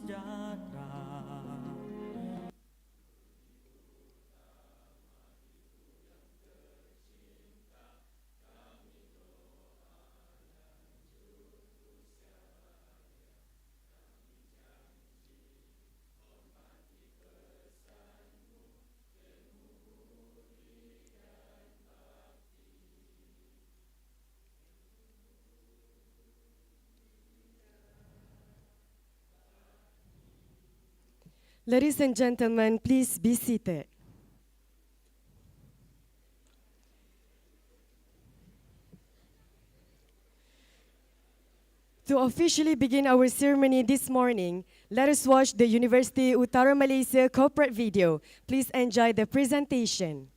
sejahtera. Ladies and gentlemen, please be seated. To officially begin our ceremony this morning, let us watch the University Utara Malaysia corporate video. Please enjoy the presentation.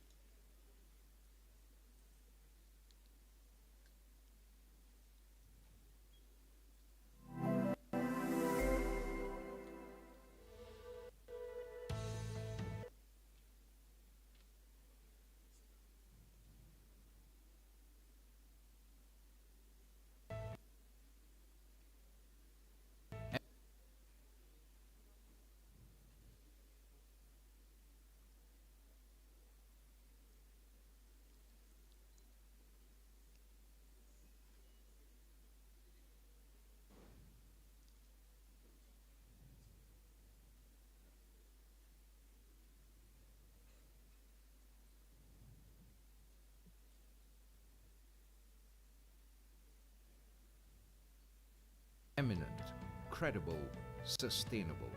Eminent, credible, sustainable.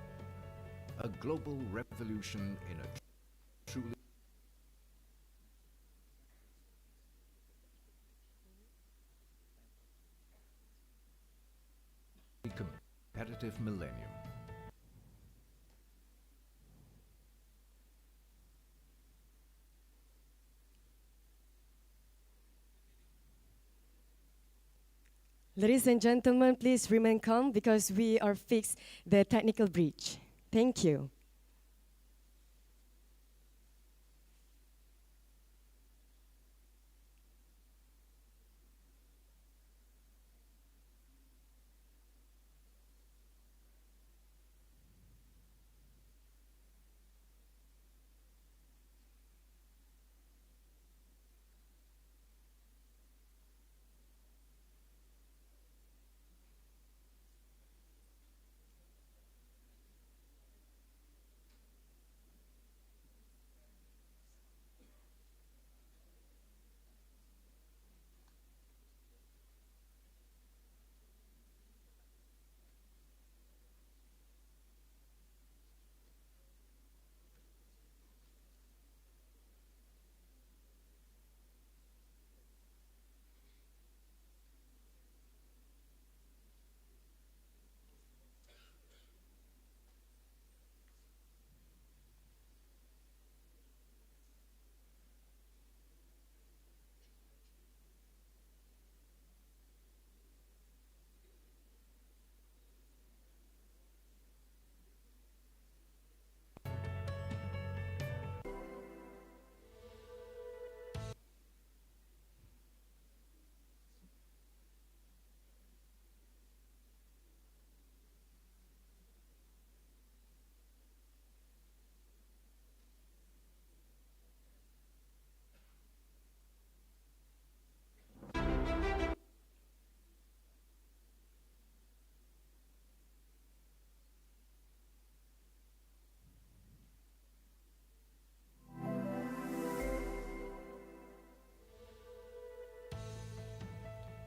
A global revolution in a truly competitive millennium. Ladies and gentlemen, please remain calm because we are fixed the technical breach. Thank you.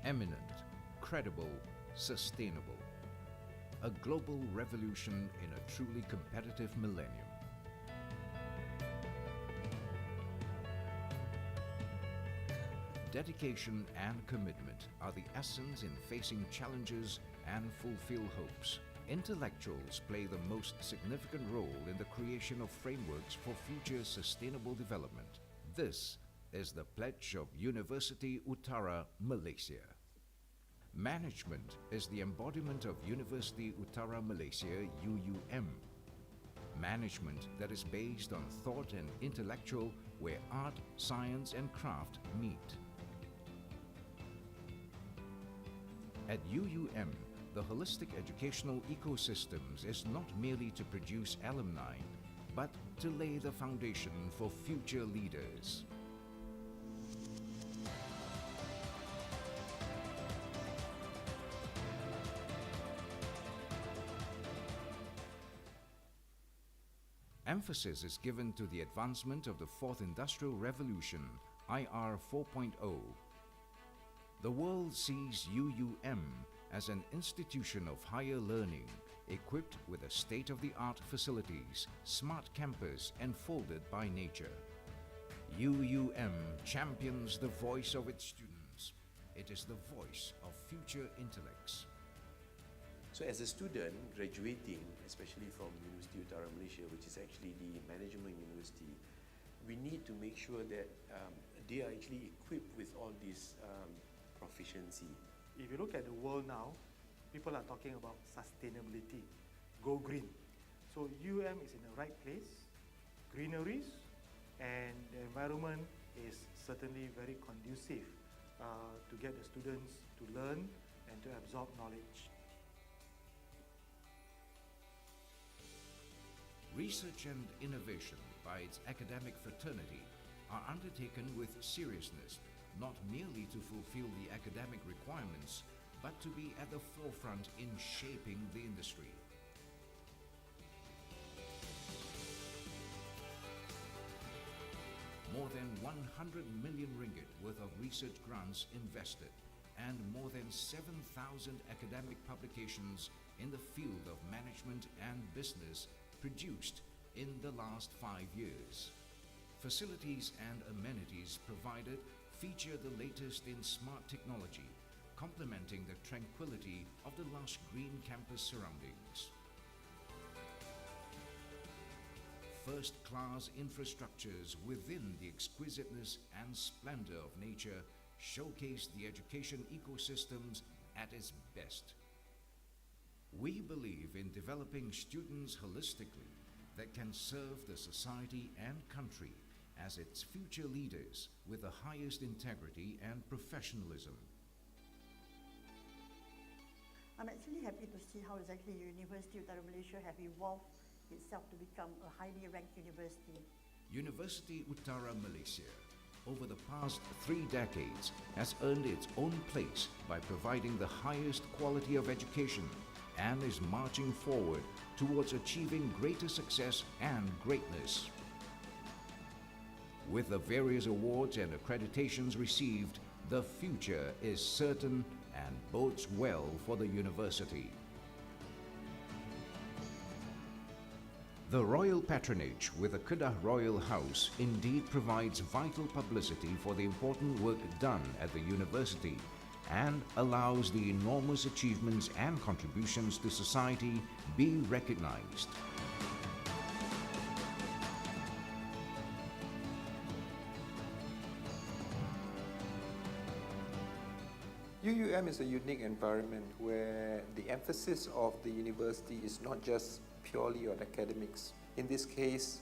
Eminent, credible, sustainable. A global revolution in a truly competitive millennium. Dedication and commitment are the essence in facing challenges and fulfill hopes. Intellectuals play the most significant role in the creation of frameworks for future sustainable development. This is the pledge of University Utara Malaysia. Management is the embodiment of University Utara Malaysia UUM. Management that is based on thought and intellectual, where art, science and craft meet. At UUM, the holistic educational ecosystems is not merely to produce alumni, but to lay the foundation for future leaders. Emphasis is given to the advancement of the Fourth Industrial Revolution, IR 4.0. The world sees UUM as an institution of higher learning, equipped with a state-of-the-art facilities, smart campus enfolded by nature. UUM champions the voice of its students. It is the voice of future intellects. So as a student graduating, especially from University Utara Malaysia, which is actually the management university, we need to make sure that they are actually equipped with all this proficiency. If you look at the world now, people are talking about sustainability, go green. So UUM is in the right place, greeneries, and the environment is certainly very conducive to get the students to learn and to absorb knowledge. Research and innovation by its academic fraternity are undertaken with seriousness, not merely to fulfill the academic requirements, but to be at the forefront in shaping the industry. More than 100 million ringgit worth of research grants invested, and more than 7,000 academic publications in the field of management and business produced in the last 5 years. Facilities and amenities provided feature the latest in smart technology, complementing the tranquility of the lush green campus surroundings. First-class infrastructures within the exquisiteness and splendor of nature showcase the education ecosystems at its best. We believe in developing students holistically that can serve the society and country as its future leaders with the highest integrity and professionalism. I'm actually happy to see how exactly University of Utara Malaysia have evolved itself to become a highly ranked university. University Utara Malaysia, over the past 3 decades, has earned its own place by providing the highest quality of education and is marching forward towards achieving greater success and greatness. With the various awards and accreditations received, the future is certain and bodes well for the university. The royal patronage with the Kedah Royal House indeed provides vital publicity for the important work done at the university and allows the enormous achievements and contributions to society be recognized. UUM is a unique environment where the emphasis of the university is not just purely on academics. In this case,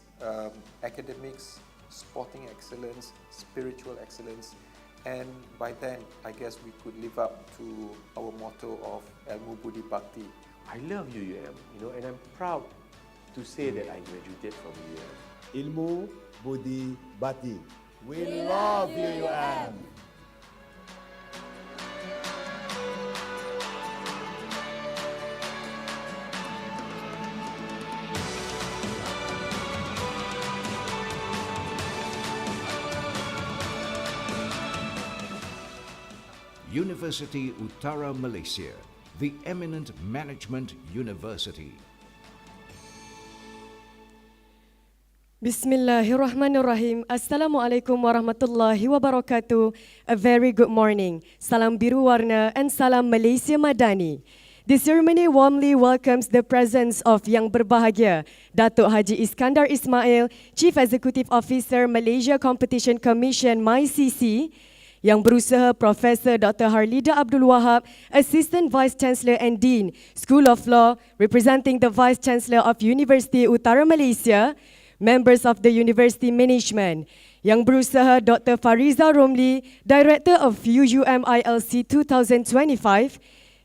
academics, sporting excellence, spiritual excellence, and by then, I guess we could live up to our motto of Ilmu Budi Bakti. I love UUM, and I'm proud to say that I graduated from UUM. Ilmu Budi Bakti. We love UUM. University Utara Malaysia, the eminent management university. Bismillahirrahmanirrahim. Assalamualaikum warahmatullahi wabarakatuh. A very good morning. Salam biru warna and salam Malaysia Madani. The ceremony warmly welcomes the presence of Yang Berbahagia, Datuk Haji Iskandar Ismail, Chief Executive Officer Malaysia Competition Commission MyCC, Yang Berusaha Profesor Dr. Harlida Abdul Wahab, Assistant Vice Chancellor and Dean, School of Law, representing the Vice Chancellor of University Utara Malaysia, members of the University Management, Yang Berusaha Dr. Fariza Romli, Director of UUM ILC2025,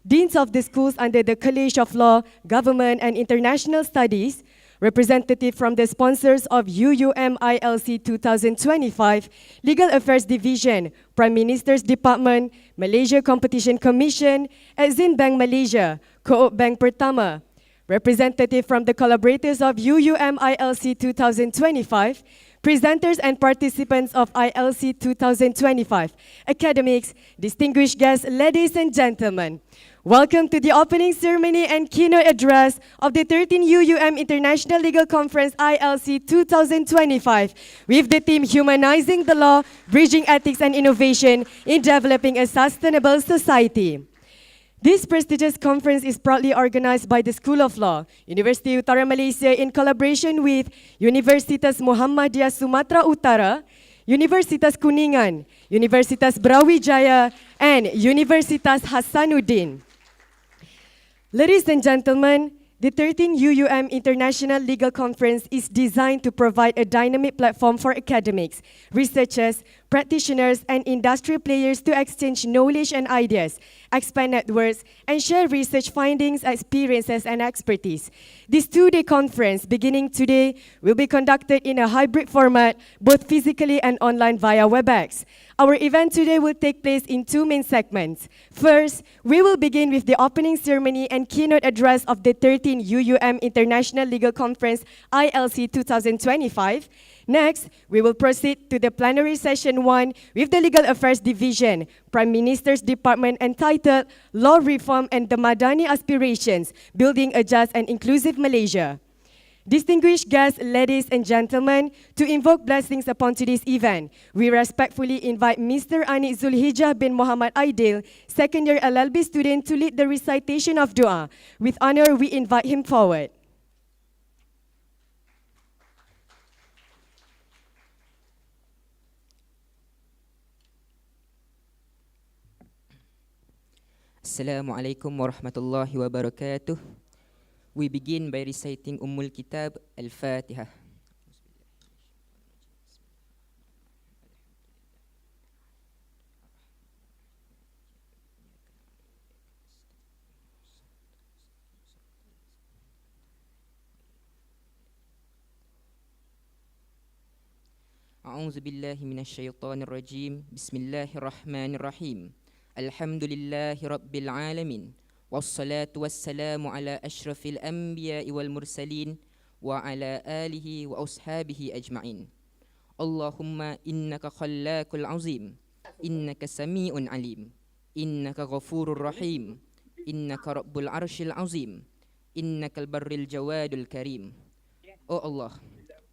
deans of the schools under the College of Law, Government and International Studies, representative from the sponsors of UUM ILC 2025, Legal Affairs Division, Prime Minister's Department, Malaysia Competition Commission, Exim Bank Malaysia, Co-op Bank Pertama, representative from the collaborators of UUM ILC 2025, presenters and participants of ILC 2025, academics, distinguished guests, ladies and gentlemen. Welcome to the opening ceremony and keynote address of the 13th UUM International Legal Conference ILC 2025 with the theme Humanizing the Law, Bridging Ethics and Innovation in Developing a Sustainable Society. This prestigious conference is proudly organized by the School of Law, Universiti Utara Malaysia in collaboration with Universitas Muhammadiyah Sumatera Utara, Universitas Kuningan, Universitas Brawijaya, and Universitas Hasanuddin. Ladies and gentlemen, the 13th UUM International Legal Conference is designed to provide a dynamic platform for academics, researchers, practitioners, and industry players to exchange knowledge and ideas, expand networks, and share research findings, experiences, and expertise. This two-day conference, beginning today, will be conducted in a hybrid format, both physically and online via WebEx. Our event today will take place in two main segments. First, we will begin with the opening ceremony and keynote address of the 13th UUM International Legal Conference ILC 2025. Next, we will proceed to the plenary session 1 with the Legal Affairs Division, Prime Minister's Department, entitled Law Reform and the Madani Aspirations, Building a Just and Inclusive Malaysia. Distinguished guests, ladies and gentlemen, to invoke blessings upon today's event, we respectfully invite Mr. Anik Zulhijjah bin Muhammad Aidil, second-year LLB student, to lead the recitation of dua. With honor, we invite him forward. Assalamualaikum warahmatullahi wabarakatuh. We begin by reciting Ummul Kitab Al-Fatihah. A'udzu billahi minasy syaithanir rajim. Bismillahirrahmanirrahim. Alhamdulillahi rabbil alamin. Wassalatu wassalamu ala ashrafil anbiya'i wal mursalin wa ala alihi wa ashabihi ajma'in. Allahumma innaka khallaqul azim, innaka sami'un alim, innaka ghafurur rahim, innaka rabbul arshil azim, innakal barril jawadul karim. Oh Allah,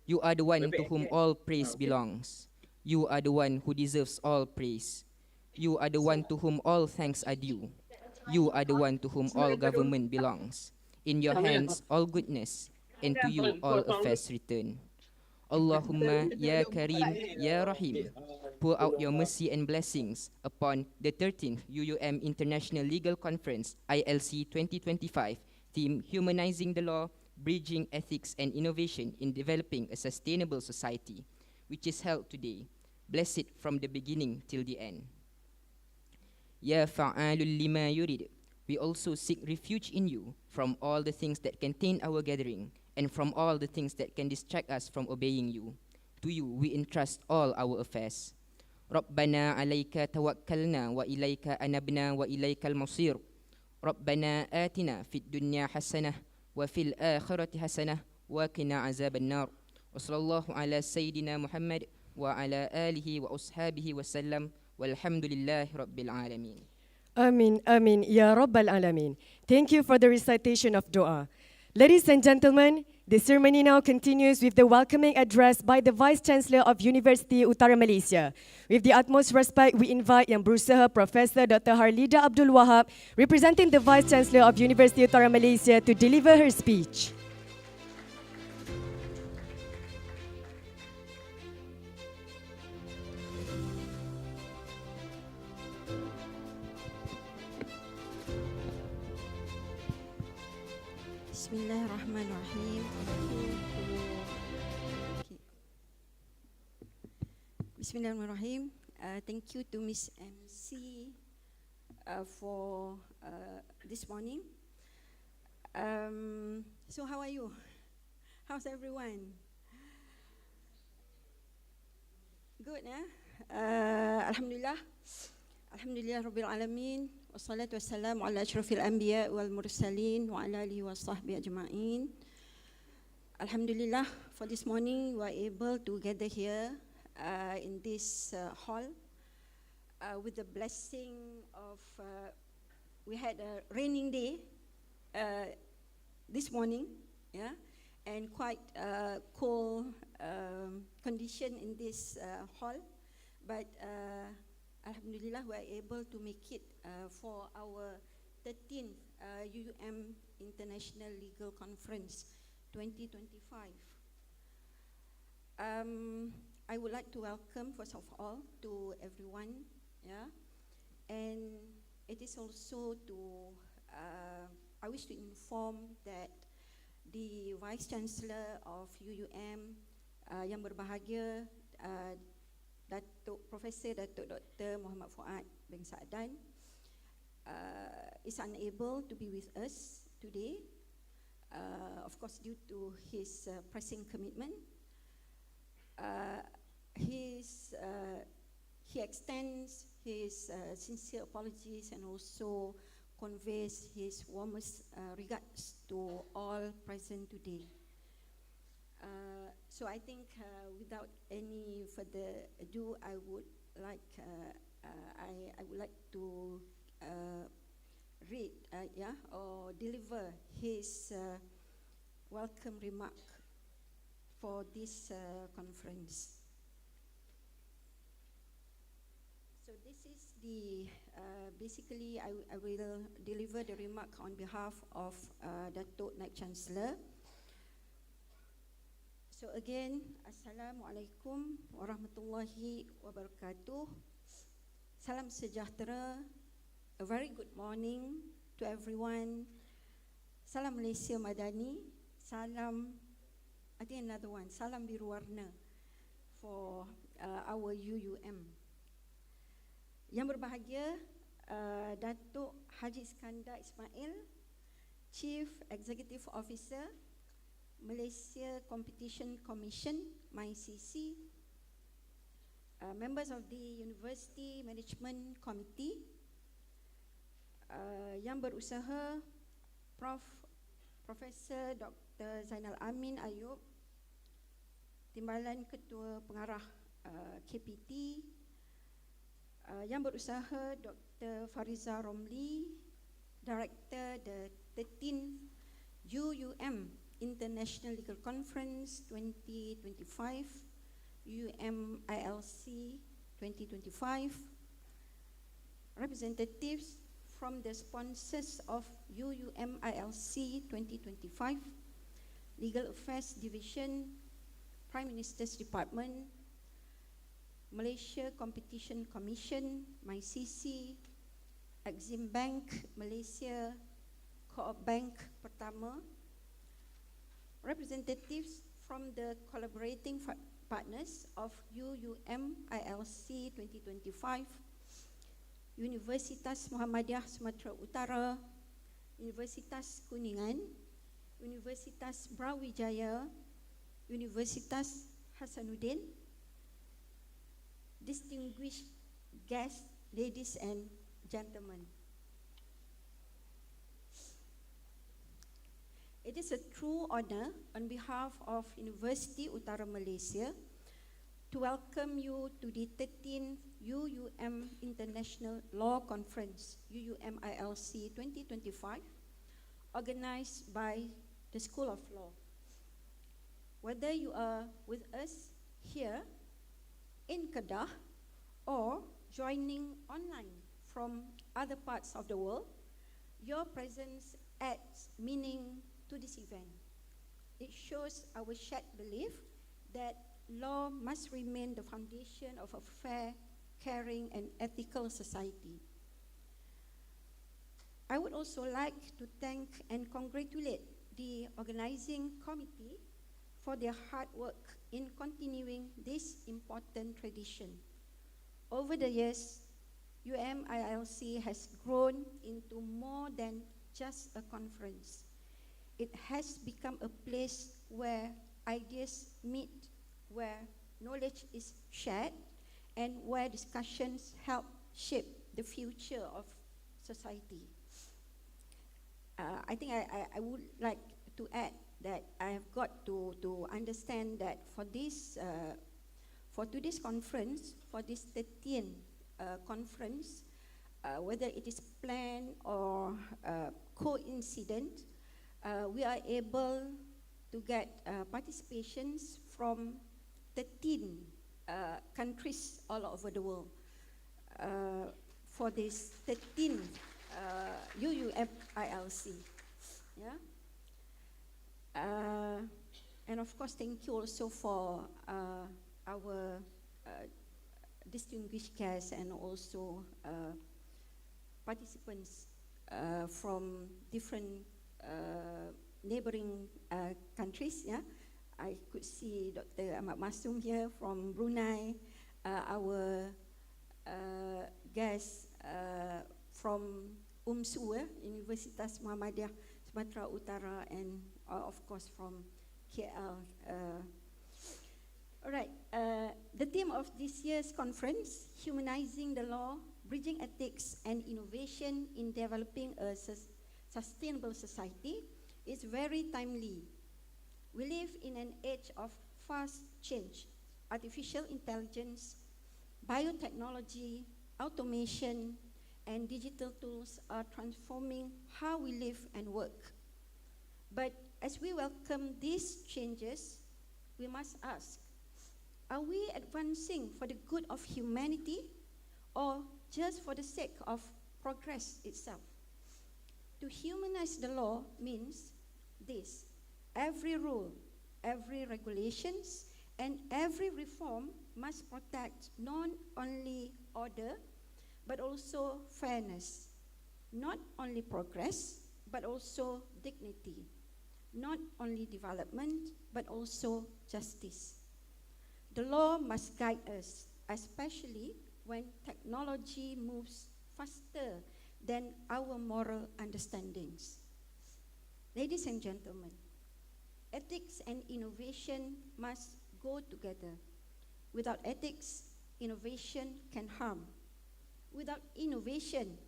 you are the one to whom all praise belongs. You are the one who deserves all praise. You are the one to whom all thanks are due. You are the one to whom all government belongs. In your hands all goodness, and to you all affairs return. Allahumma ya Karim ya Rahim, pour out your mercy and blessings upon the 13th UUM International Legal Conference ILC 2025, theme Humanizing the Law, Bridging Ethics and Innovation in Developing a Sustainable Society, which is held today. Bless it from the beginning till the end. Ya fa'alul lima yurid, we also seek refuge in you from all the things that can taint our gathering and from all the things that can distract us from obeying you. To you we entrust all our affairs. Rabbana alayka tawakkalna wa ilayka anabna wa ilaykal masir. Rabbana atina fid dunya hasanah wa fil akhirati hasanah wa qina azaban nar. Wa sallallahu ala sayyidina Muhammad wa ala alihi wa ashabihi wa sallam. Walhamdulillahi Rabbil Alamin. Amin, amin, ya Rabbal Alamin. Thank you for the recitation of dua. Ladies and gentlemen, the ceremony now continues with the welcoming address by the Vice-Chancellor of Universiti Utara Malaysia. With the utmost respect, we invite Yang Berusaha Professor Dr. Harlida Abdul Wahab, representing the Vice-Chancellor of Universiti Utara Malaysia, to deliver her speech. Bismillahirrahmanirrahim. Bismillahirrahmanirrahim. Thank you to Miss MC for this morning. So how are you? How's everyone? Good, Alhamdulillah. Alhamdulillah Rabbil Alamin. Wassalatu wassalamu ala ashrafil anbiya wal mursalin wa ala alihi wa sahbihi ajma'in. Alhamdulillah, for this morning we are able to gather here in this hall with the blessing of, we had a raining day this morning, yeah, and quite cold condition in this hall, but Alhamdulillah we are able to make it for our 13th UUM International Legal Conference 2025. I would like to welcome, first of all, to everyone, yeah, and it is also to, I wish to inform that the Vice Chancellor of UUM yang berbahagia, Profesor Datuk Dr. Muhammad Fuad bin Sa'dan is unable to be with us today, of course due to his pressing commitment. He extends his sincere apologies and also conveys his warmest regards to all present today. So I think without any further ado, I would like to read or deliver his welcome remark for this conference. So this is the, basically I will deliver the remark on behalf of Datuk Naib Chancellor. So again, Assalamualaikum warahmatullahi wabarakatuh. Salam sejahtera, a very good morning to everyone. Salam Malaysia Madani, salam, I think another one, salam biru warna for our UUM. Yang berbahagia, Datuk Haji Iskandar Ismail, Chief Executive Officer, Malaysia Competition Commission, MyCC, members of the University Management Committee, yang berusaha, Profesor Dr. Zainal Amin Ayub, Timbalan Ketua Pengarah KPT, yang berusaha Dr. Fariza Romli, Director the 13th UUM International Legal Conference 2025, UUM ILC 2025, representatives from the sponsors of UUM ILC 2025, Legal Affairs Division, Prime Minister's Department, Malaysia Competition Commission, MyCC, Exim Bank Malaysia, Co-op Bank Pertama, representatives from the collaborating partners of UUM ILC 2025, Universitas Muhammadiyah Sumatera Utara, Universitas Kuningan, Universitas Brawijaya, Universitas Hasanuddin, distinguished guests, ladies and gentlemen. It is a true honor on behalf of University Utara Malaysia to welcome you to the 13th UUM International Law Conference, UUM ILC 2025, organized by the School of Law. Whether you are with us here in Kedah or joining online from other parts of the world, your presence adds meaning to this event. It shows our shared belief that law must remain the foundation of a fair, caring, and ethical society. I would also like to thank and congratulate the organizing committee for their hard work in continuing this important tradition. Over the years, ILC has grown into more than just a conference. It has become a place where ideas meet, where knowledge is shared, and where discussions help shape the future of society. I think I would like to add that I have got to understand that for today's conference, for this 13th conference, whether it is planned or coincident, we are able to get participations from 13 countries all over the world for this 13th UUM ILC. Yeah? And of course, thank you also for our distinguished guests and also participants from different neighboring countries. Yeah, I could see Dr. Ahmad Masum here from Brunei, our guest from UMSU, Universitas Muhammadiyah Sumatera Utara, and of course from KL. All right, the theme of this year's conference, Humanizing the Law, Bridging Ethics and Innovation in Developing a Sustainable Society, is very timely. We live in an age of fast change. Artificial intelligence, biotechnology, automation, and digital tools are transforming how we live and work. But as we welcome these changes, we must ask, are we advancing for the good of humanity or just for the sake of progress itself? To humanize the law means this: every rule, every regulations, and every reform must protect not only order, but also fairness, not only progress, but also dignity, not only development, but also justice. The law must guide us, especially when technology moves faster than our moral understandings. Ladies and gentlemen, ethics and innovation must go together. Without ethics, innovation can harm. Without innovation,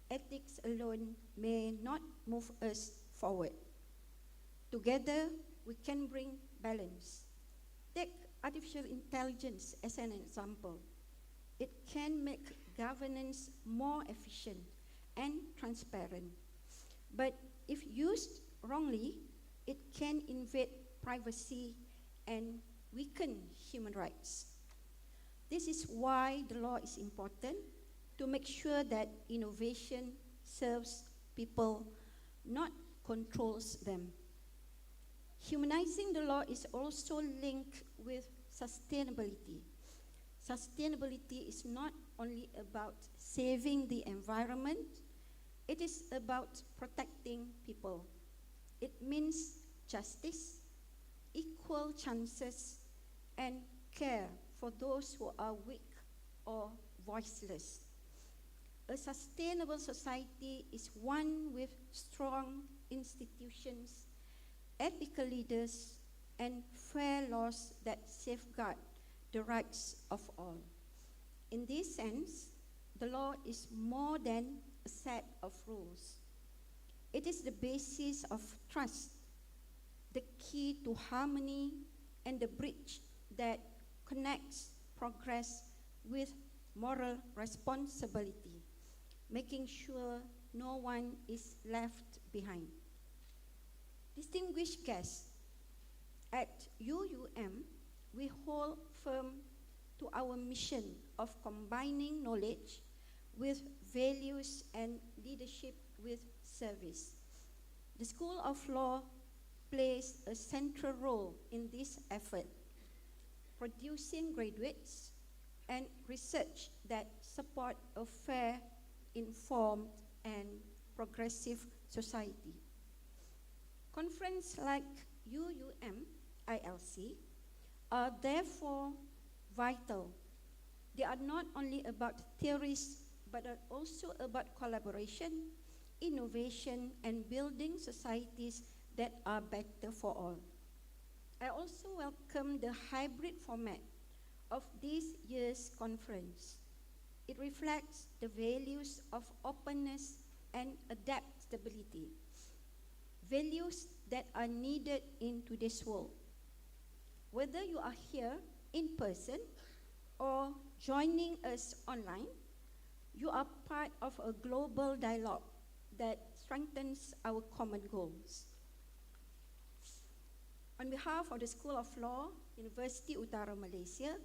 ethics alone may not move us forward. Together, we can bring balance. Take artificial intelligence as an example. It can make governance more efficient and transparent. But if used wrongly, it can invade privacy and weaken human rights. This is why the law is important, to make sure that innovation serves people, not controls them. Humanizing the law is also linked with sustainability. Sustainability is not only about saving the environment, it is about protecting people. It means justice, equal chances, and care for those who are weak or voiceless. A sustainable society is one with strong institutions, ethical leaders, and fair laws that safeguard the rights of all. In this sense, the law is more than a set of rules. It is the basis of trust, the key to harmony, and the bridge that connects progress with moral responsibility, making sure no one is left behind. Distinguished guests, at UUM, we hold firm to our mission of combining knowledge with values and leadership with service. The School of Law plays a central role in this effort, producing graduates and research that support a fair, informed, and progressive society. Conferences like UUM ILC are therefore vital. They are not only about theories, but are also about collaboration, innovation, and building societies that are better for all. I also welcome the hybrid format of this year's conference. It reflects the values of openness and adaptability, values that are needed in today's world. Whether you are here in person or joining us online, you are part of a global dialogue that strengthens our common goals. On behalf of the School of Law, University Utara Malaysia,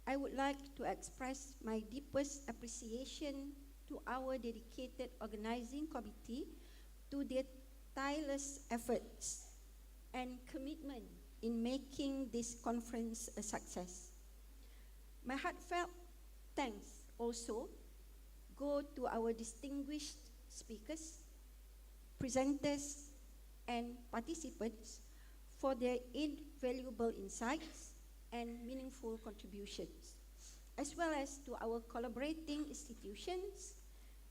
I would like to express my deepest appreciation to our dedicated organizing committee to their tireless efforts and commitment in making this conference a success. My heartfelt thanks also go to our distinguished speakers, presenters, and participants for their invaluable insights and meaningful contributions, as well as to our collaborating institutions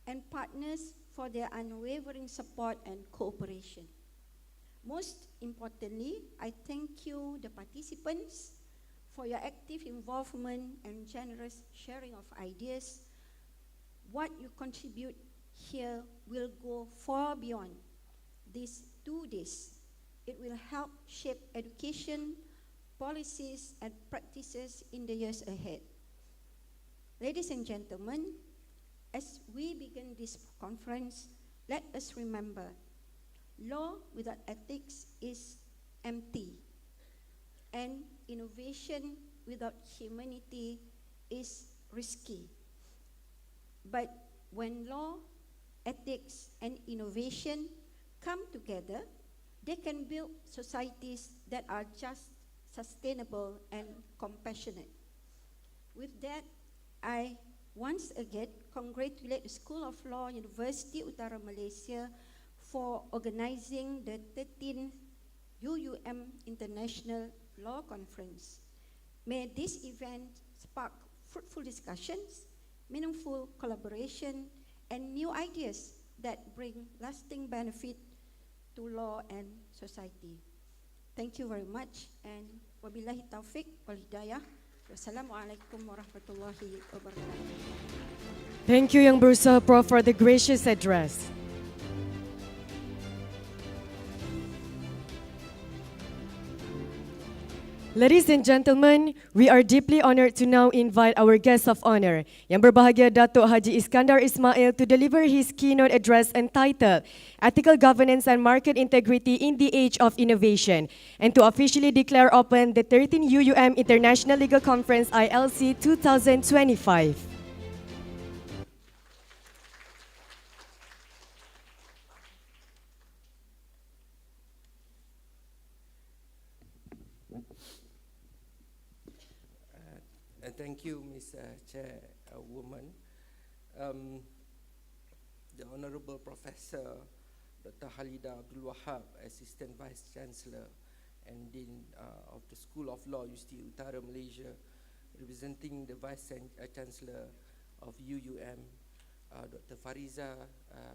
and partners for their unwavering support and cooperation. Most importantly, I thank you, the participants, for your active involvement and generous sharing of ideas. What you contribute here will go far beyond these 2 days. It will help shape education, policies, and practices in the years ahead. Ladies and gentlemen, as we begin this conference, let us remember, law without ethics is empty, and innovation without humanity is risky. But when law, ethics, and innovation come together, they can build societies that are just, sustainable, and compassionate. With that, I once again congratulate the School of Law, University Utara Malaysia for organizing the 13th UUM International Law Conference. May this event spark fruitful discussions, meaningful collaboration, and new ideas that bring lasting benefit to law and society. Thank you very much, and wabillahi taufiq wal hidayah. Wassalamualaikum warahmatullahi wabarakatuh. Thank you, Yang Berusaha Prof, for the gracious address. Ladies and gentlemen, we are deeply honored to now invite our guest of honor, Yang Berbahagia Datuk Haji Iskandar Ismail, to deliver his keynote address entitled Ethical Governance and Market Integrity in the Age of Innovation, and to officially declare open the 13th UUM International Legal Conference ILC 2025. Thank you, Ms. Chairwoman. The Honorable Professor Dr. Halida Abdul Wahab, Assistant Vice Chancellor and Dean of the School of Law, University Utara Malaysia, representing the Vice Chancellor of UUM, Dr. Fariza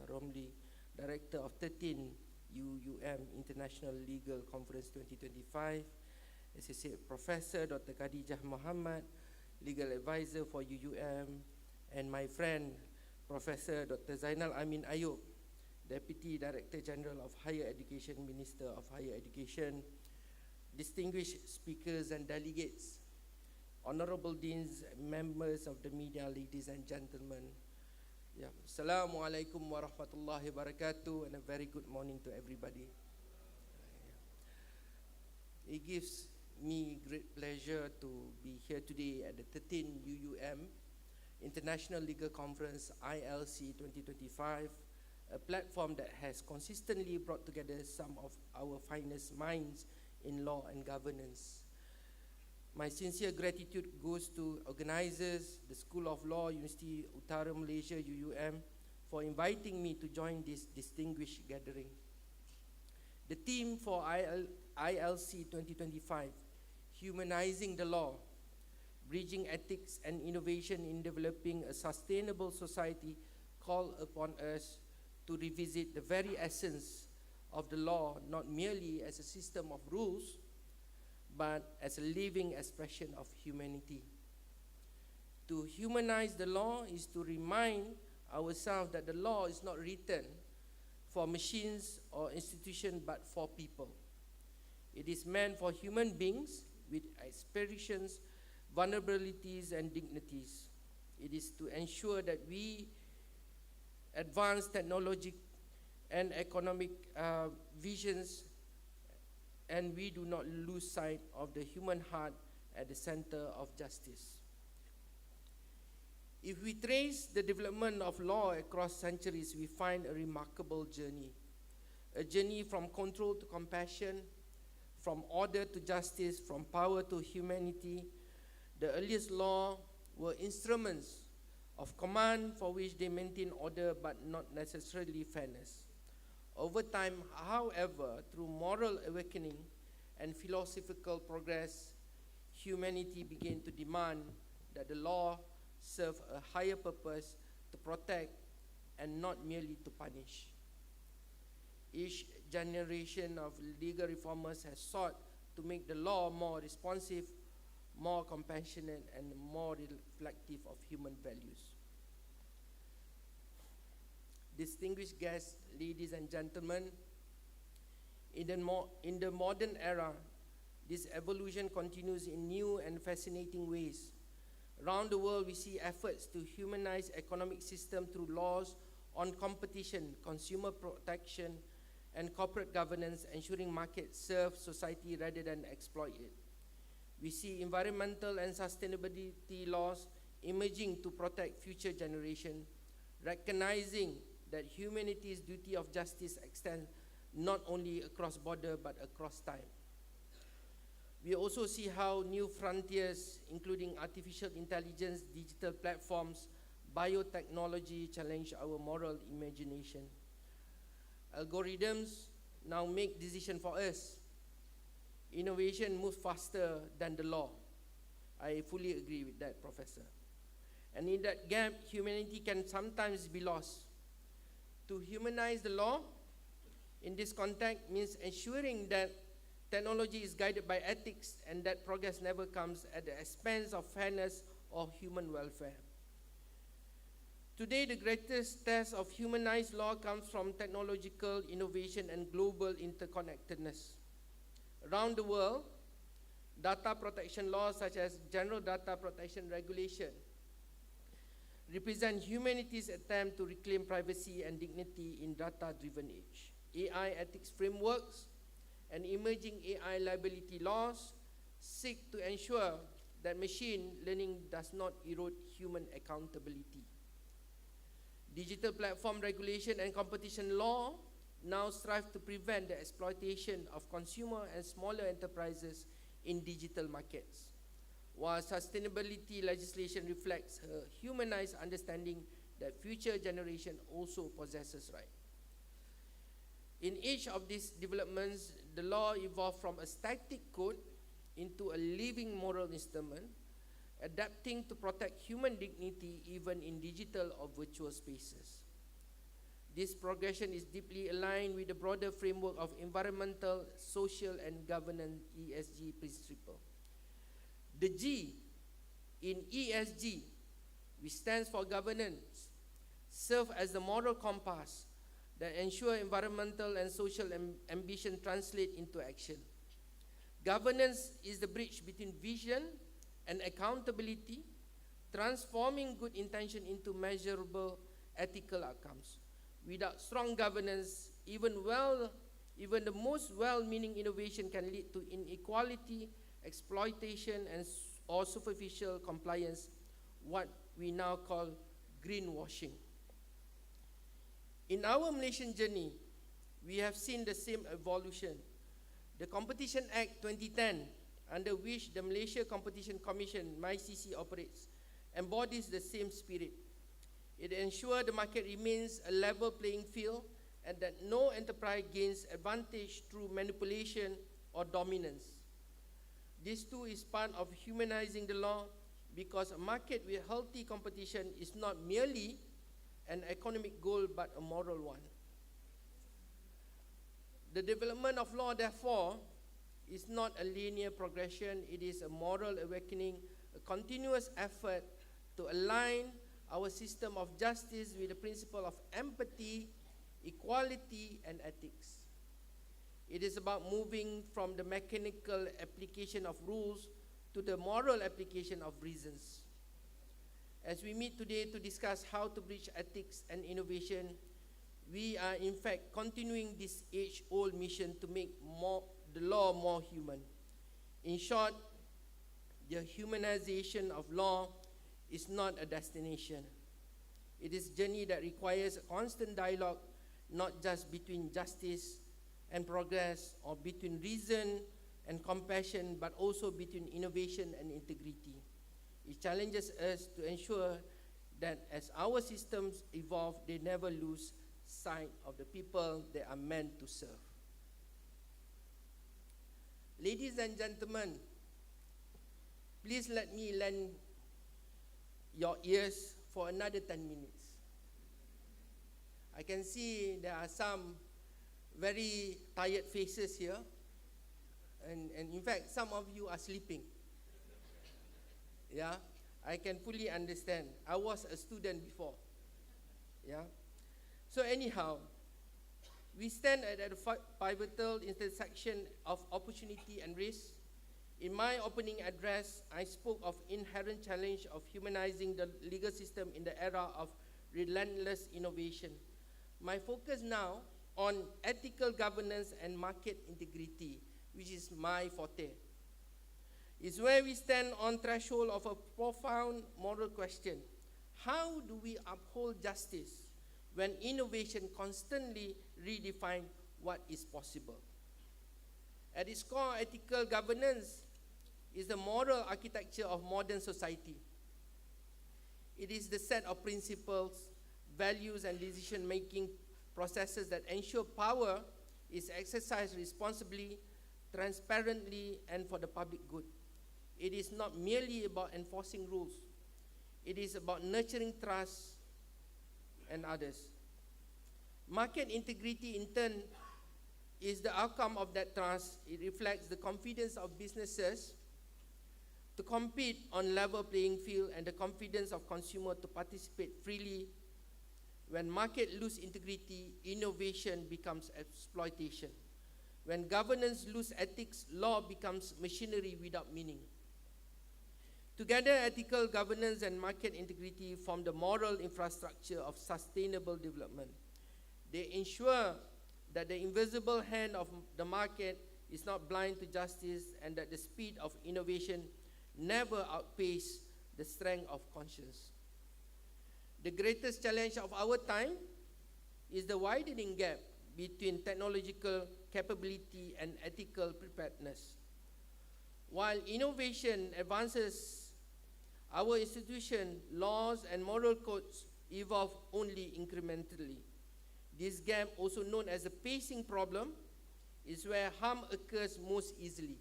Romli, Director of 13th UUM International Legal Conference 2025, Associate Professor Dr. Khadijah Muhammad, Legal Advisor for UUM, and my friend, Professor Dr. Zainal Amin Ayub, Deputy Director General of Higher Education, Minister of Higher Education, distinguished speakers and delegates, Honorable Deans, members of the media, ladies and gentlemen. Assalamualaikum warahmatullahi wabarakatuh, and a very good morning to everybody. It gives me great pleasure to be here today at the 13th UUM International Legal Conference ILC 2025, a platform that has consistently brought together some of our finest minds in law and governance. My sincere gratitude goes to organizers, the School of Law, University Utara Malaysia, UUM, for inviting me to join this distinguished gathering. The theme for ILC 2025, Humanizing the Law, bridging ethics and innovation in developing a sustainable society, call upon us to revisit the very essence of the law, not merely as a system of rules, but as a living expression of humanity. To humanize the law is to remind ourselves that the law is not written for machines or institutions, but for people. It is meant for human beings with aspirations, vulnerabilities, and dignities. It is to ensure that we advance technology and economic visions, and we do not lose sight of the human heart at the center of justice. If we trace the development of law across centuries, we find a remarkable journey. A journey from control to compassion, from order to justice, from power to humanity. The earliest laws were instruments of command for which they maintain order but not necessarily fairness. Over time, however, through moral awakening and philosophical progress, humanity began to demand that the law serve a higher purpose, to protect and not merely to punish. Each generation of legal reformers has sought to make the law more responsive, more compassionate, and more reflective of human values. Distinguished guests, ladies and gentlemen, in the modern era, this evolution continues in new and fascinating ways. Around the world, we see efforts to humanize economic system through laws on competition, consumer protection, and corporate governance, ensuring markets serve society rather than exploit it. We see environmental and sustainability laws emerging to protect future generations, recognizing that humanity's duty of justice extends not only across border but across time. We also see how new frontiers, including artificial intelligence, digital platforms, biotechnology, challenge our moral imagination. Algorithms now make decisions for us. Innovation moves faster than the law. I fully agree with that, Professor. And in that gap, humanity can sometimes be lost. To humanize the law in this context means ensuring that technology is guided by ethics and that progress never comes at the expense of fairness or human welfare. Today, the greatest test of humanized law comes from technological innovation and global interconnectedness. Around the world, data protection laws such as General Data Protection Regulation represent humanity's attempt to reclaim privacy and dignity in data-driven age. AI ethics frameworks and emerging AI liability laws seek to ensure that machine learning does not erode human accountability. Digital platform regulation and competition law now strive to prevent the exploitation of consumer and smaller enterprises in digital markets, while sustainability legislation reflects a humanized understanding that future generation also possesses rights. In each of these developments, the law evolved from a static code into a living moral instrument, adapting to protect human dignity even in digital or virtual spaces. This progression is deeply aligned with the broader framework of environmental, social, and governance ESG principle. The G in ESG, which stands for governance, serves as the moral compass that ensure environmental and social ambition translate into action. Governance is the bridge between vision and accountability, transforming good intention into measurable ethical outcomes. Without strong governance, even the most well-meaning innovation can lead to inequality, exploitation, or superficial compliance, what we now call greenwashing. In our Malaysian journey, we have seen the same evolution. The Competition Act 2010, under which the Malaysia Competition Commission, MyCC, operates, embodies the same spirit. It ensures the market remains a level playing field and that no enterprise gains advantage through manipulation or dominance. This too is part of humanizing the law, because a market with healthy competition is not merely an economic goal but a moral one. The development of law, therefore, is not a linear progression. It is a moral awakening, a continuous effort to align our system of justice with the principle of empathy, equality, and ethics. It is about moving from the mechanical application of rules to the moral application of reasons. As we meet today to discuss how to bridge ethics and innovation, we are in fact continuing this age-old mission to make the law more human. In short, the humanization of law is not a destination. It is a journey that requires a constant dialogue, not just between justice and progress, or between reason and compassion, but also between innovation and integrity. It challenges us to ensure that as our systems evolve, they never lose sight of the people they are meant to serve. Ladies and gentlemen, please let me lend your ears for another 10 minutes. I can see there are some very tired faces here, and in fact, some of you are sleeping. Yeah, I can fully understand. I was a student before. Yeah. So anyhow, we stand at a pivotal intersection of opportunity and risk. In my opening address, I spoke of inherent challenge of humanizing the legal system in the era of relentless innovation. My focus now on ethical governance and market integrity, which is my forte, is where we stand on threshold of a profound moral question. How do we uphold justice when innovation constantly redefines what is possible? At its core, ethical governance is the moral architecture of modern society. It is the set of principles, values, and decision-making processes that ensure power is exercised responsibly, transparently, and for the public good. It is not merely about enforcing rules. It is about nurturing trust and others. Market integrity, in turn, is the outcome of that trust. It reflects the confidence of businesses to compete on level playing field and the confidence of consumers to participate freely. When market lose integrity, innovation becomes exploitation. When governance lose ethics, law becomes machinery without meaning. Together, ethical governance and market integrity form the moral infrastructure of sustainable development. They ensure that the invisible hand of the market is not blind to justice and that the speed of innovation never outpaces the strength of conscience. The greatest challenge of our time is the widening gap between technological capability and ethical preparedness. While innovation advances, our institution, laws, and moral codes evolve only incrementally. This gap, also known as the pacing problem, is where harm occurs most easily.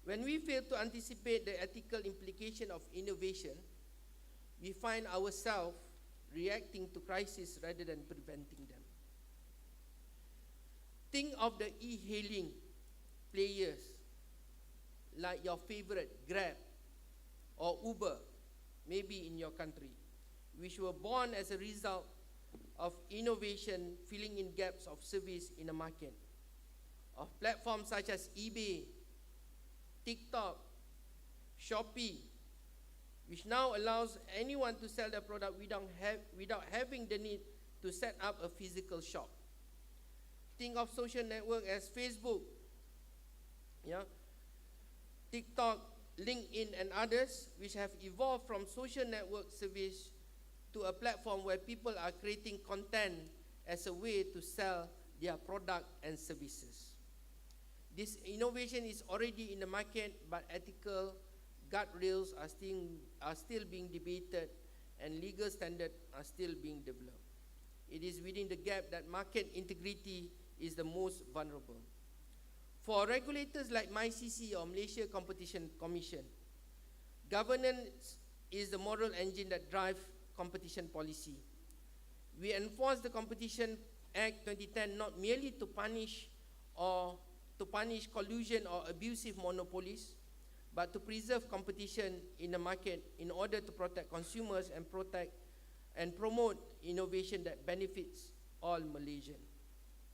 When we fail to anticipate the ethical implication of innovation, we find ourselves reacting to crises rather than preventing them. Think of the e-hailing players like your favorite Grab or Uber, maybe in your country, which were born as a result of innovation filling in gaps of service in the market. Of platforms such as eBay, TikTok, Shopee, which now allows anyone to sell their product without having the need to set up a physical shop. Think of social networks as Facebook, TikTok, LinkedIn, and others, which have evolved from social network service to a platform where people are creating content as a way to sell their product and services. This innovation is already in the market, but ethical guardrails are still being debated and legal standards are still being developed. It is within the gap that market integrity is the most vulnerable. For regulators like MyCC or Malaysia Competition Commission, Governance is the moral engine that drives competition policy. We enforce the Competition Act 2010 not merely to punish collusion or abusive monopolies, but to preserve competition in the market in order to protect consumers and promote innovation that benefits all Malaysians.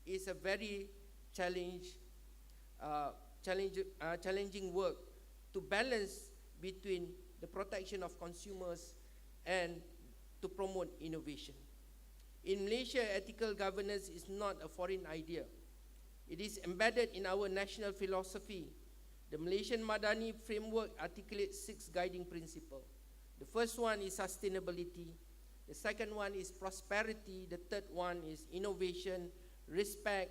It's a very challenging work to balance between the protection of consumers and to promote innovation. In Malaysia, ethical governance is not a foreign idea. It is embedded in our national philosophy. The Malaysian Madani framework articulates 6 guiding principles. The first one is sustainability. The second one is prosperity. The third one is innovation, respect,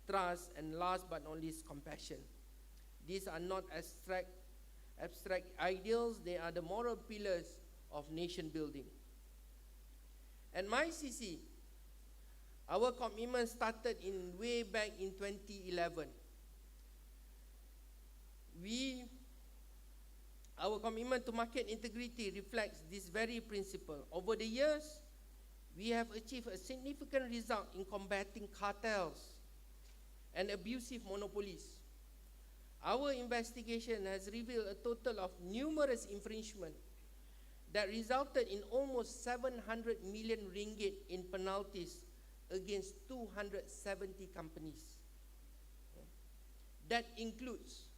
trust, and last but not least, compassion. These are not abstract ideals, they are the moral pillars of nation building. At MyCC, our commitment started way back in 2011. Our commitment to market integrity reflects this very principle. Over the years, we have achieved a significant result in combating cartels and abusive monopolies. Our investigation has revealed a total of numerous infringements that resulted in almost 700 million ringgit in penalties against 270 companies. That includes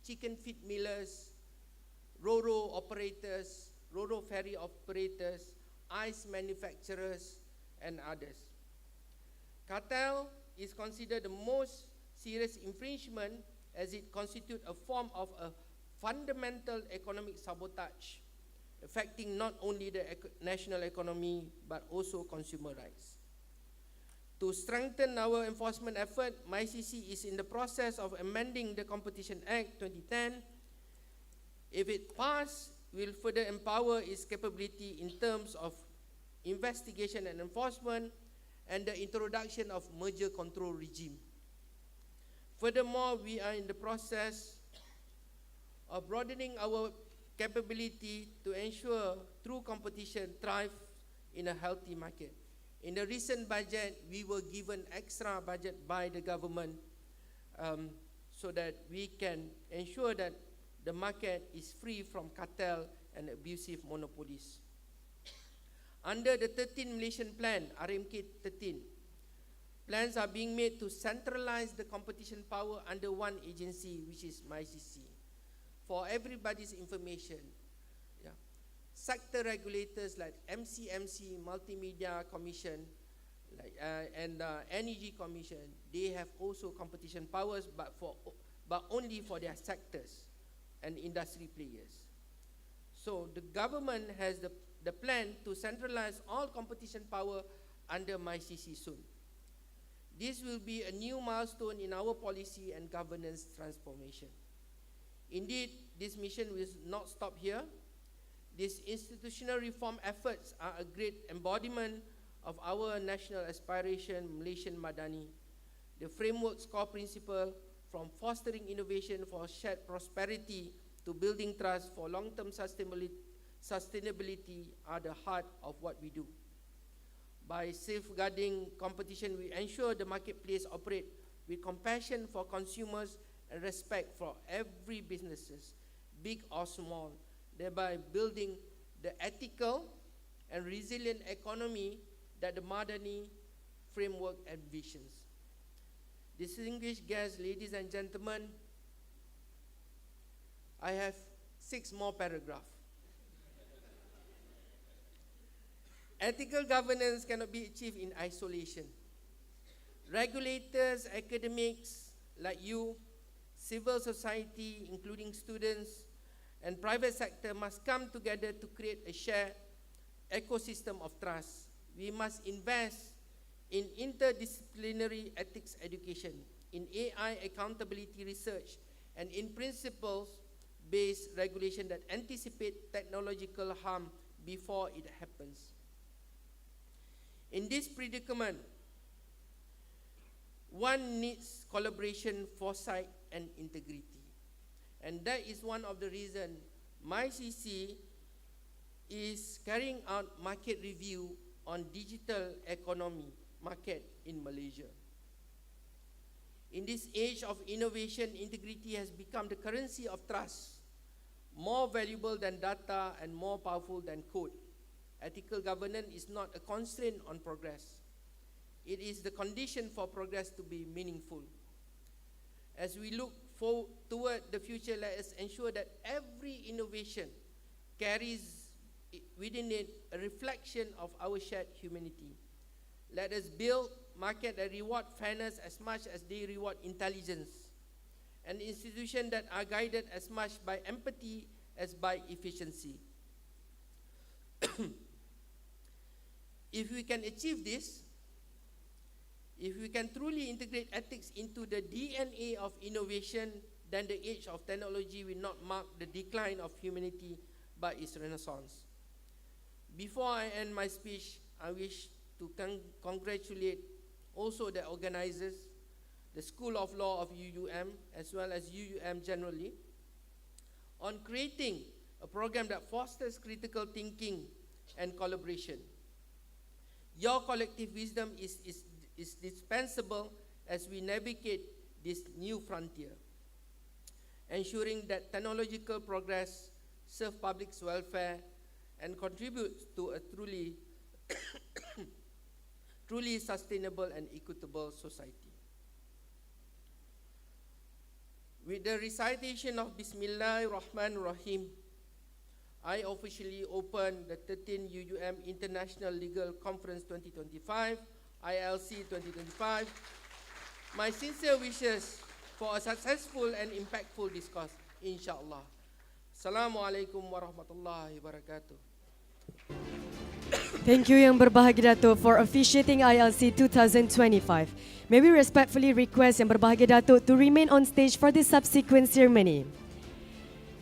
chicken feed millers, Ro-Ro operators, Ro-Ro ferry operators, ice manufacturers, and others. Cartel is considered the most serious infringement as it constitutes a form of a fundamental economic sabotage, affecting not only the national economy but also consumer rights. To strengthen our enforcement effort, MyCC is in the process of amending the Competition Act 2010. If it passes, will further empower its capability in terms of investigation and enforcement and the introduction of merger control regime. Furthermore, we are in the process of broadening our capability to ensure true competition thrives in a healthy market. In the recent budget, we were given extra budget by the government so that we can ensure that the market is free from cartel and abusive monopolies. Under the 13th Malaysian Plan, RMK 13, plans are being made to centralize the competition power under one agency, which is MyCC. For everybody's information, sector regulators like MCMC, Multimedia Commission, and Energy Commission, they have also competition powers, but only for their sectors and industry players. So the government has the plan to centralize all competition power under MyCC soon. This will be a new milestone in our policy and governance transformation. Indeed, this mission will not stop here. These institutional reform efforts are a great embodiment of our national aspiration, Malaysian Madani. The framework's core principle, from fostering innovation for shared prosperity to building trust for long-term sustainability, are the heart of what we do. By safeguarding competition, we ensure the marketplace operates with compassion for consumers and respect for every businesses, big or small, thereby building the ethical and resilient economy that the Madani framework envisions. Distinguished guests, ladies and gentlemen, I have 6 more paragraphs. Ethical governance cannot be achieved in isolation. Regulators, academics like you, civil society, including students, and private sector must come together to create a shared ecosystem of trust. We must invest in interdisciplinary ethics education, in AI accountability research, and in principles-based regulation that anticipate technological harm before it happens. In this predicament, one needs collaboration, foresight, and integrity. And that is one of the reasons MyCC is carrying out market review on digital economy market in Malaysia. In this age of innovation, integrity has become the currency of trust, more valuable than data and more powerful than code. Ethical governance is not a constraint on progress. It is the condition for progress to be meaningful. As we look toward the future, let us ensure that every innovation carries within it a reflection of our shared humanity. Let us build markets that reward fairness as much as they reward intelligence, and institutions that are guided as much by empathy as by efficiency. If we can achieve this, if we can truly integrate ethics into the DNA of innovation, then the age of technology will not mark the decline of humanity, but its renaissance. Before I end my speech, I wish to congratulate also the organizers, the School of Law of UUM, as well as UUM generally, on creating a program that fosters critical thinking and collaboration. Your collective wisdom is dispensable as we navigate this new frontier, ensuring that technological progress serves public welfare and contributes to a truly sustainable and equitable society. With the recitation of Bismillahirrahmanirrahim, I officially open the 13th UUM International Legal Conference 2025, ILC2025. My sincere wishes for a successful and impactful discourse, inshallah. Assalamualaikum warahmatullahi wabarakatuh. Thank you Yang Berbahagia Datuk for officiating ILC 2025. May we respectfully request Yang Berbahagia Datuk to remain on stage for the subsequent ceremony.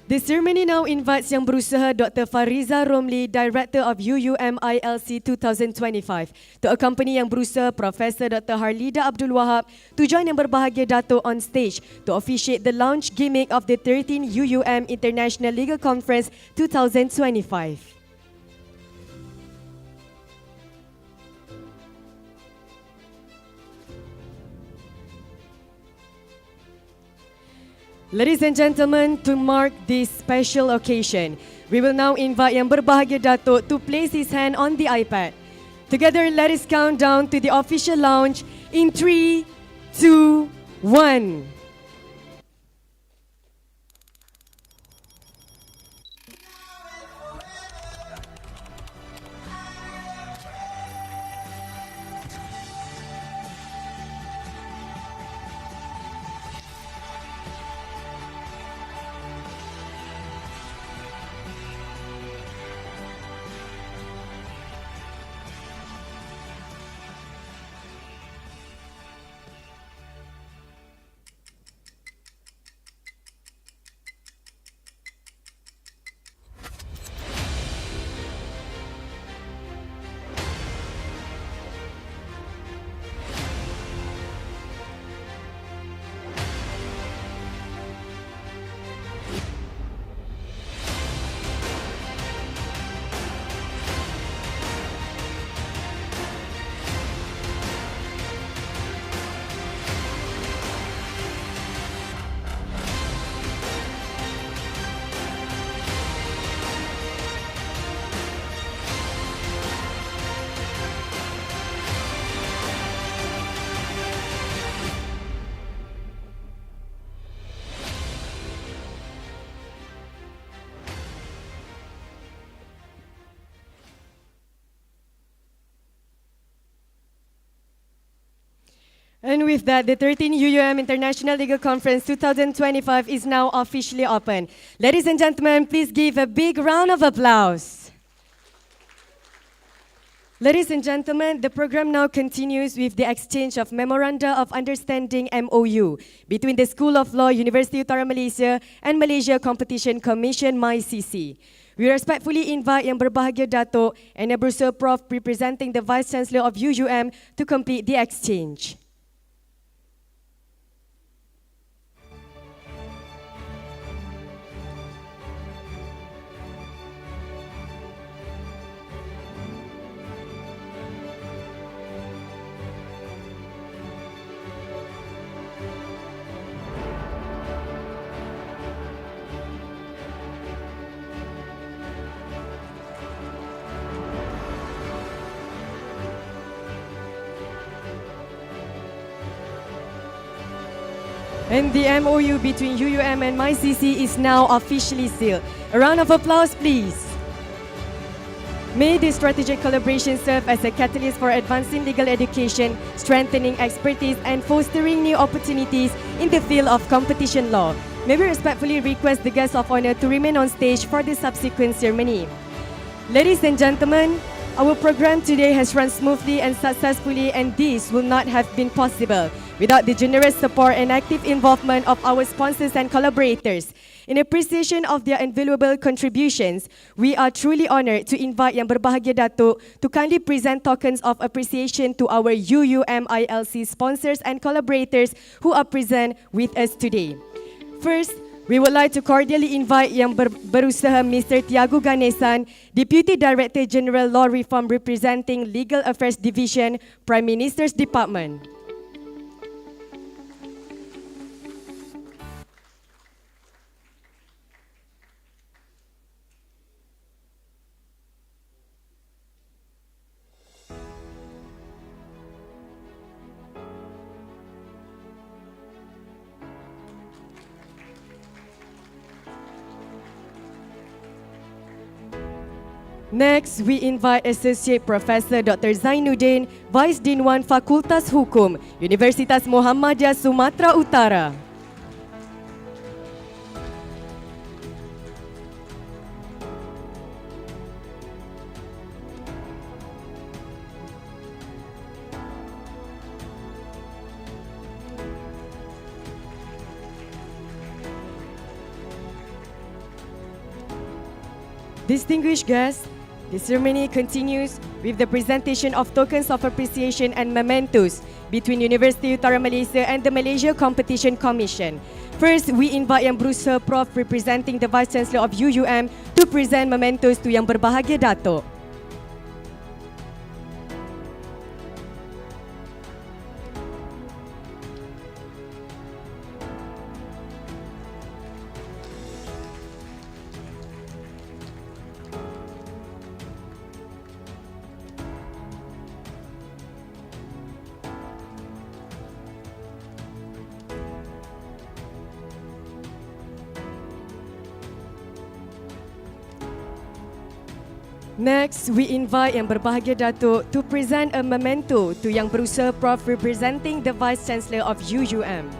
The ceremony now invites Yang Berusaha Dr. Fariza Romli, Director of UUM ILC 2025, to accompany Yang Berusaha Professor Dr. Harlida Abdul Wahab to join Yang Berbahagia Datuk on stage to officiate the launch gimmick of the 13th UUM International Legal Conference 2025. Ladies and gentlemen, to mark this special occasion, we will now invite Yang Berbahagia Datuk to place his hand on the iPad. Together, let us count down to the official launch in 3, 2, 1. And with that, the 13th UUM International Legal Conference 2025 is now officially open. Ladies and gentlemen, please give a big round of applause. Ladies and gentlemen, the program now continues with the exchange of Memoranda of Understanding MOU between the School of Law, University Utara Malaysia and Malaysia Competition Commission MyCC. We respectfully invite Yang Berbahagia Datuk and Yang Berusaha Prof representing the Vice Chancellor of UUM to complete the exchange. And the MOU between UUM and MyCC is now officially sealed. A round of applause, please. May this strategic collaboration serve as a catalyst for advancing legal education, strengthening expertise, and fostering new opportunities in the field of competition law. May we respectfully request the guests of honor to remain on stage for the subsequent ceremony. Ladies and gentlemen, our program today has run smoothly and successfully, and this would not have been possible without the generous support and active involvement of our sponsors and collaborators. In appreciation of their invaluable contributions, we are truly honored to invite Yang Berbahagia Datuk to kindly present tokens of appreciation to our UUM ILC sponsors and collaborators who are present with us today. First, we would like to cordially invite Yang Berusaha Mr. Tiago Ganesan, Deputy Director General Law Reform representing Legal Affairs Division, Prime Minister's Department. Next, we invite Associate Professor Dr. Zainuddin, Vice Dean 1 Fakultas Hukum, Universitas Muhammadiyah Sumatera Utara. Distinguished guests, the ceremony continues with the presentation of tokens of appreciation and mementos between Universiti Utara Malaysia and the Malaysia Competition Commission. First, we invite Yang Berusaha Prof representing the Vice Chancellor of UUM to present mementos to Yang Berbahagia Datuk. Next, we invite Yang Berbahagia Datuk to present a memento to Yang Berusaha Prof representing the Vice Chancellor of UUM.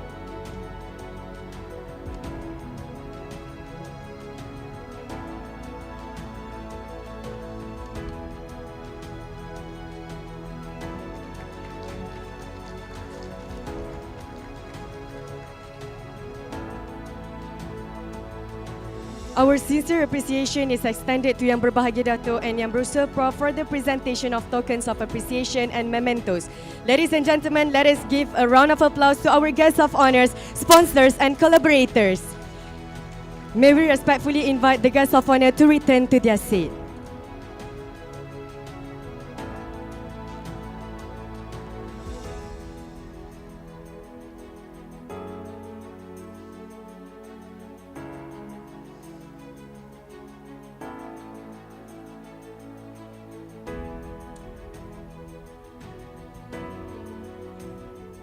Our sincere appreciation is extended to Yang Berbahagia Datuk and Yang Berusaha Prof for the presentation of tokens of appreciation and mementos. Ladies and gentlemen, let us give a round of applause to our guests of honors, sponsors and collaborators. May we respectfully invite the guests of honor to return to their seat.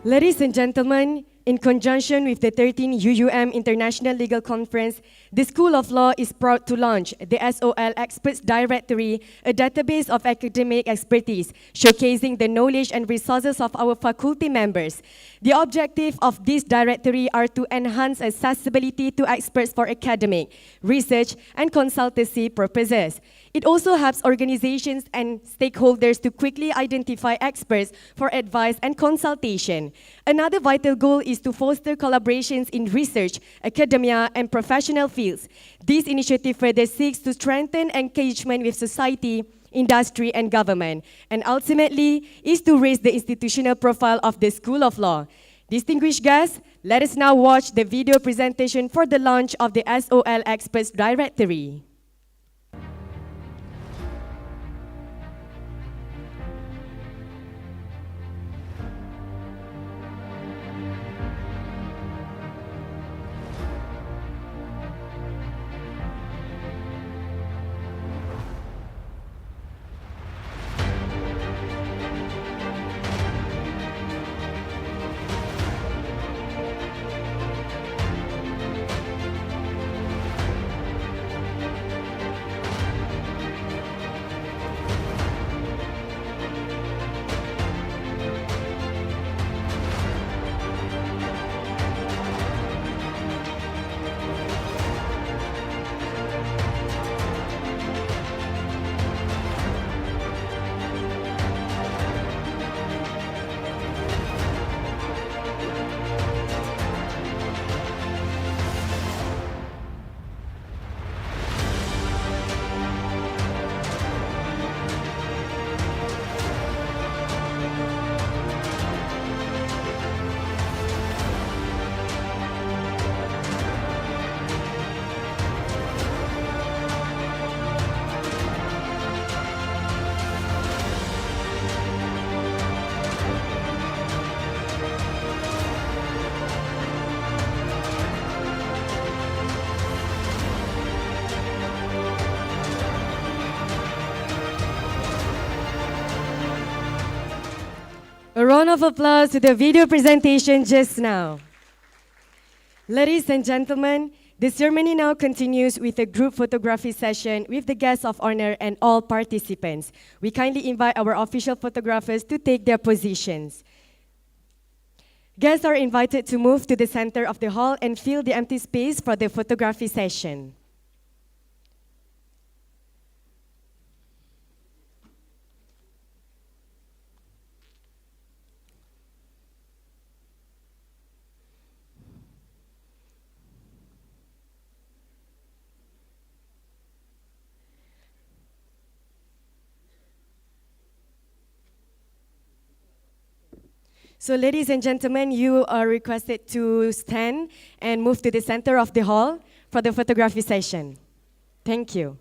Ladies and gentlemen, in conjunction with the 13th UUM International Legal Conference, the School of Law is proud to launch the SOL Experts Directory, a database of academic expertise, showcasing the knowledge and resources of our faculty members. The objective of this directory are to enhance accessibility to experts for academic, research, and consultancy purposes. It also helps organizations and stakeholders to quickly identify experts for advice and consultation. Another vital goal is to foster collaborations in research, academia, and professional fields. This initiative further seeks to strengthen engagement with society, industry, and government, and ultimately is to raise the institutional profile of the School of Law. Distinguished guests, let us now watch the video presentation for the launch of the SOL Experts Directory. round of applause to the video presentation just now. Ladies and gentlemen, the ceremony now continues with a group photography session with the guests of honor and all participants. We kindly invite our official photographers to take their positions. Guests are invited to move to the center of the hall and fill the empty space for the photography session. So ladies and gentlemen, you are requested to stand and move to the center of the hall for the photography session. Thank you.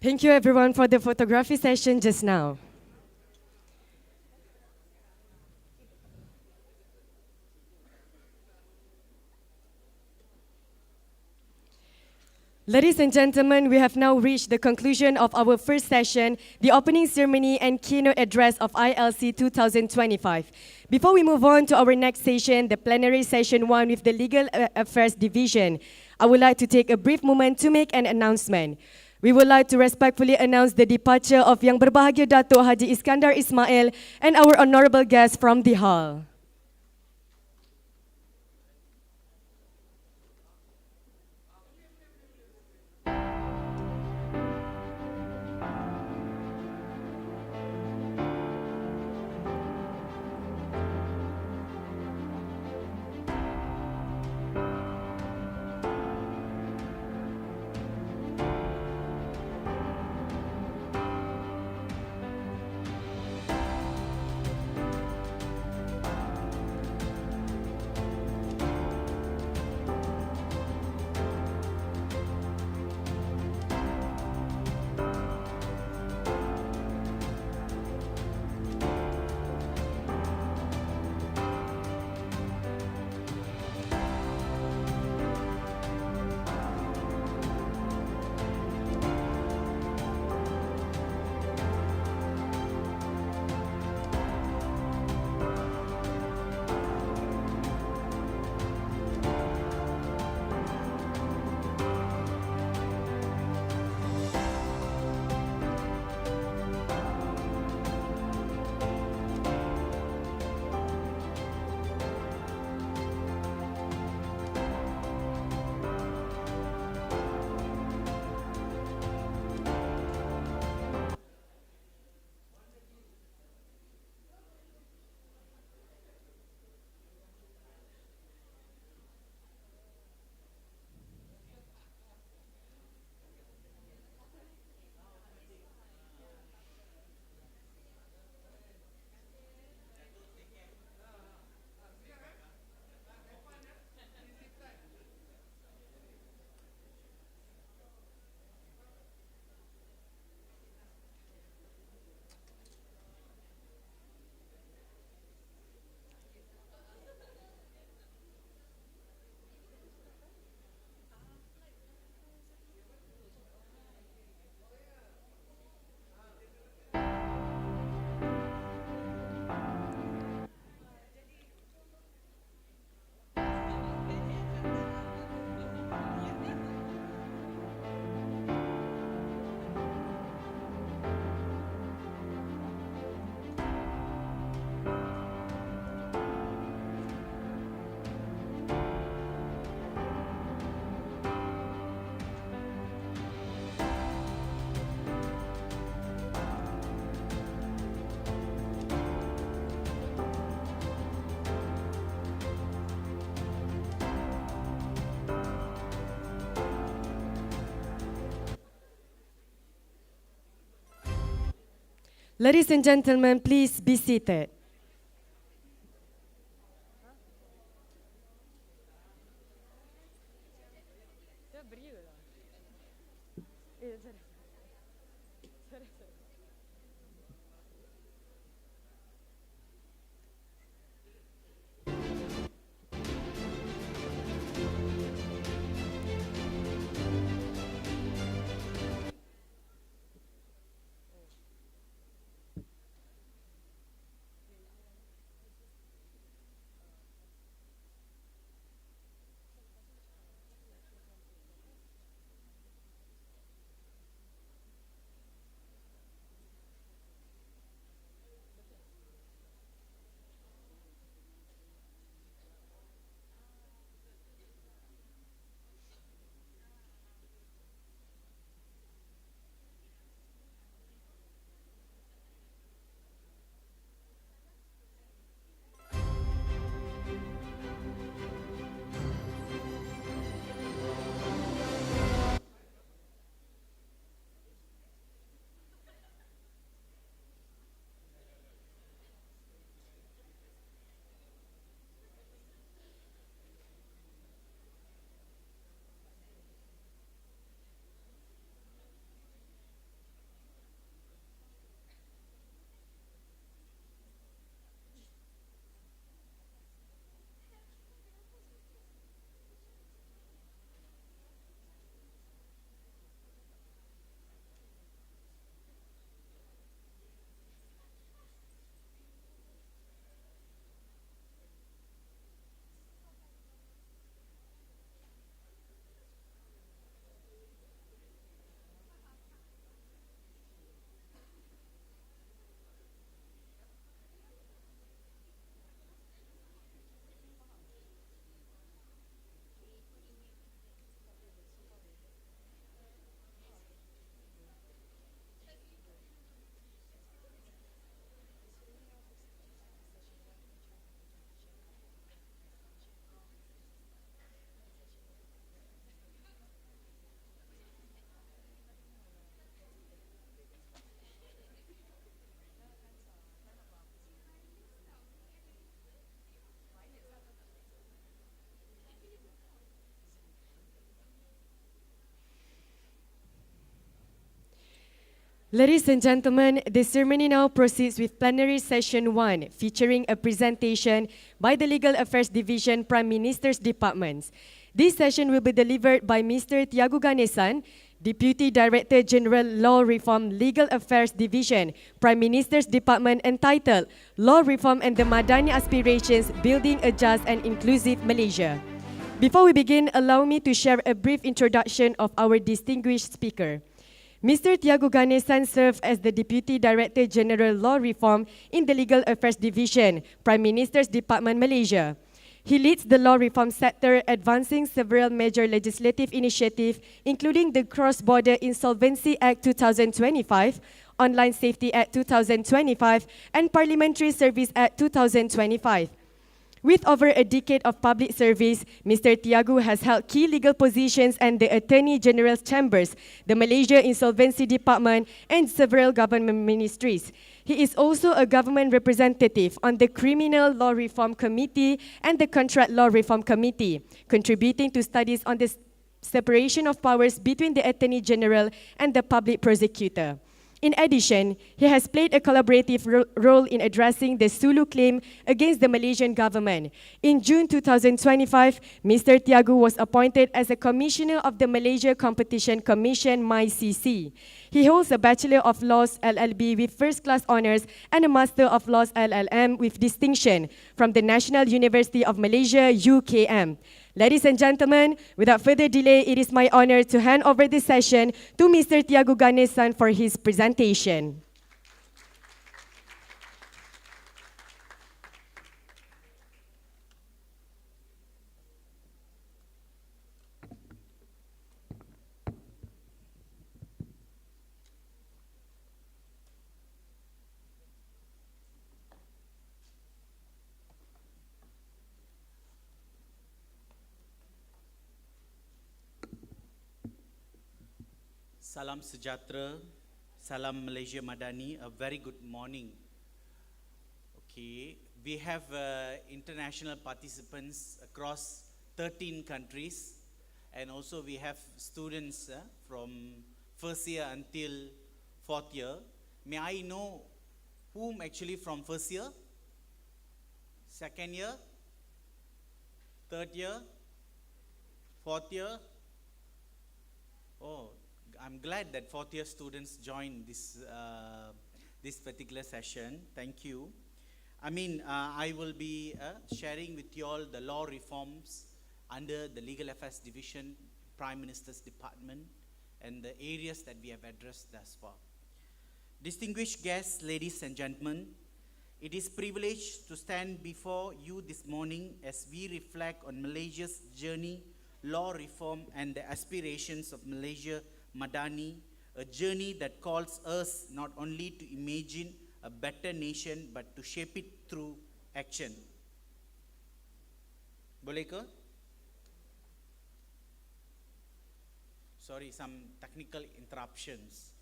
Thank you everyone for the photography session just now. Ladies and gentlemen, we have now reached the conclusion of our first session, the opening ceremony and keynote address of ILC 2025. Before we move on to our next session, the plenary session 1 with the Legal Affairs Division, I would like to take a brief moment to make an announcement. We would like to respectfully announce the departure of Yang Berbahagia Datuk Haji Iskandar Ismail and our honorable guests from the hall. Ladies and gentlemen, please be seated. Ladies and gentlemen, the ceremony now proceeds with plenary session 1, featuring a presentation by the Legal Affairs Division, Prime Minister's Departments. This session will be delivered by Mr. Tiago Ganesan, Deputy Director General Law Reform Legal Affairs Division, Prime Minister's Department, entitled Law Reform and the Madani Aspirations, Building a Just and Inclusive Malaysia. Before we begin, allow me to share a brief introduction of our distinguished speaker. Mr. Tiago Ganesan served as the Deputy Director General Law Reform in the Legal Affairs Division, Prime Minister's Department, Malaysia. He leads the law reform sector, advancing several major legislative initiatives, including the Cross-Border Insolvency Act 2025, Online Safety Act 2025, and Parliamentary Service Act 2025. With over a decade of public service, Mr. Tiago has held key legal positions in the Attorney General's Chambers, the Malaysia Insolvency Department, and several government ministries. He is also a government representative on the Criminal Law Reform Committee and the Contract Law Reform Committee, contributing to studies on the separation of powers between the Attorney General and the public prosecutor. In addition, he has played a collaborative role in addressing the Sulu claim against the Malaysian government. In June 2025, Mr. Tiago was appointed as a Commissioner of the Malaysia Competition Commission, MyCC. He holds a Bachelor of Laws LLB with first-class honours and a Master of Laws LLM with distinction from the National University of Malaysia, UKM. Ladies and gentlemen, without further delay, it is my honor to hand over this session to Mr. Tiago Ganesan for his presentation. Salam sejahtera, Salam Malaysia Madani, a very good morning. Okay, we have international participants across 13 countries, and also we have students from first year until fourth year. May I know whom actually from first year, second year, third year, fourth year? Oh, I'm glad that fourth year students joined this particular session. Thank you. I will be sharing with you all the law reforms under the Legal Affairs Division, Prime Minister's Department, and the areas that we have addressed thus far. Distinguished guests, ladies and gentlemen, it is a privilege to stand before you this morning as we reflect on Malaysia's journey, law reform, and the aspirations of Malaysia Madani, a journey that calls us not only to imagine a better nation, but to shape it through action. Boleh ke? Sorry, some technical interruptions.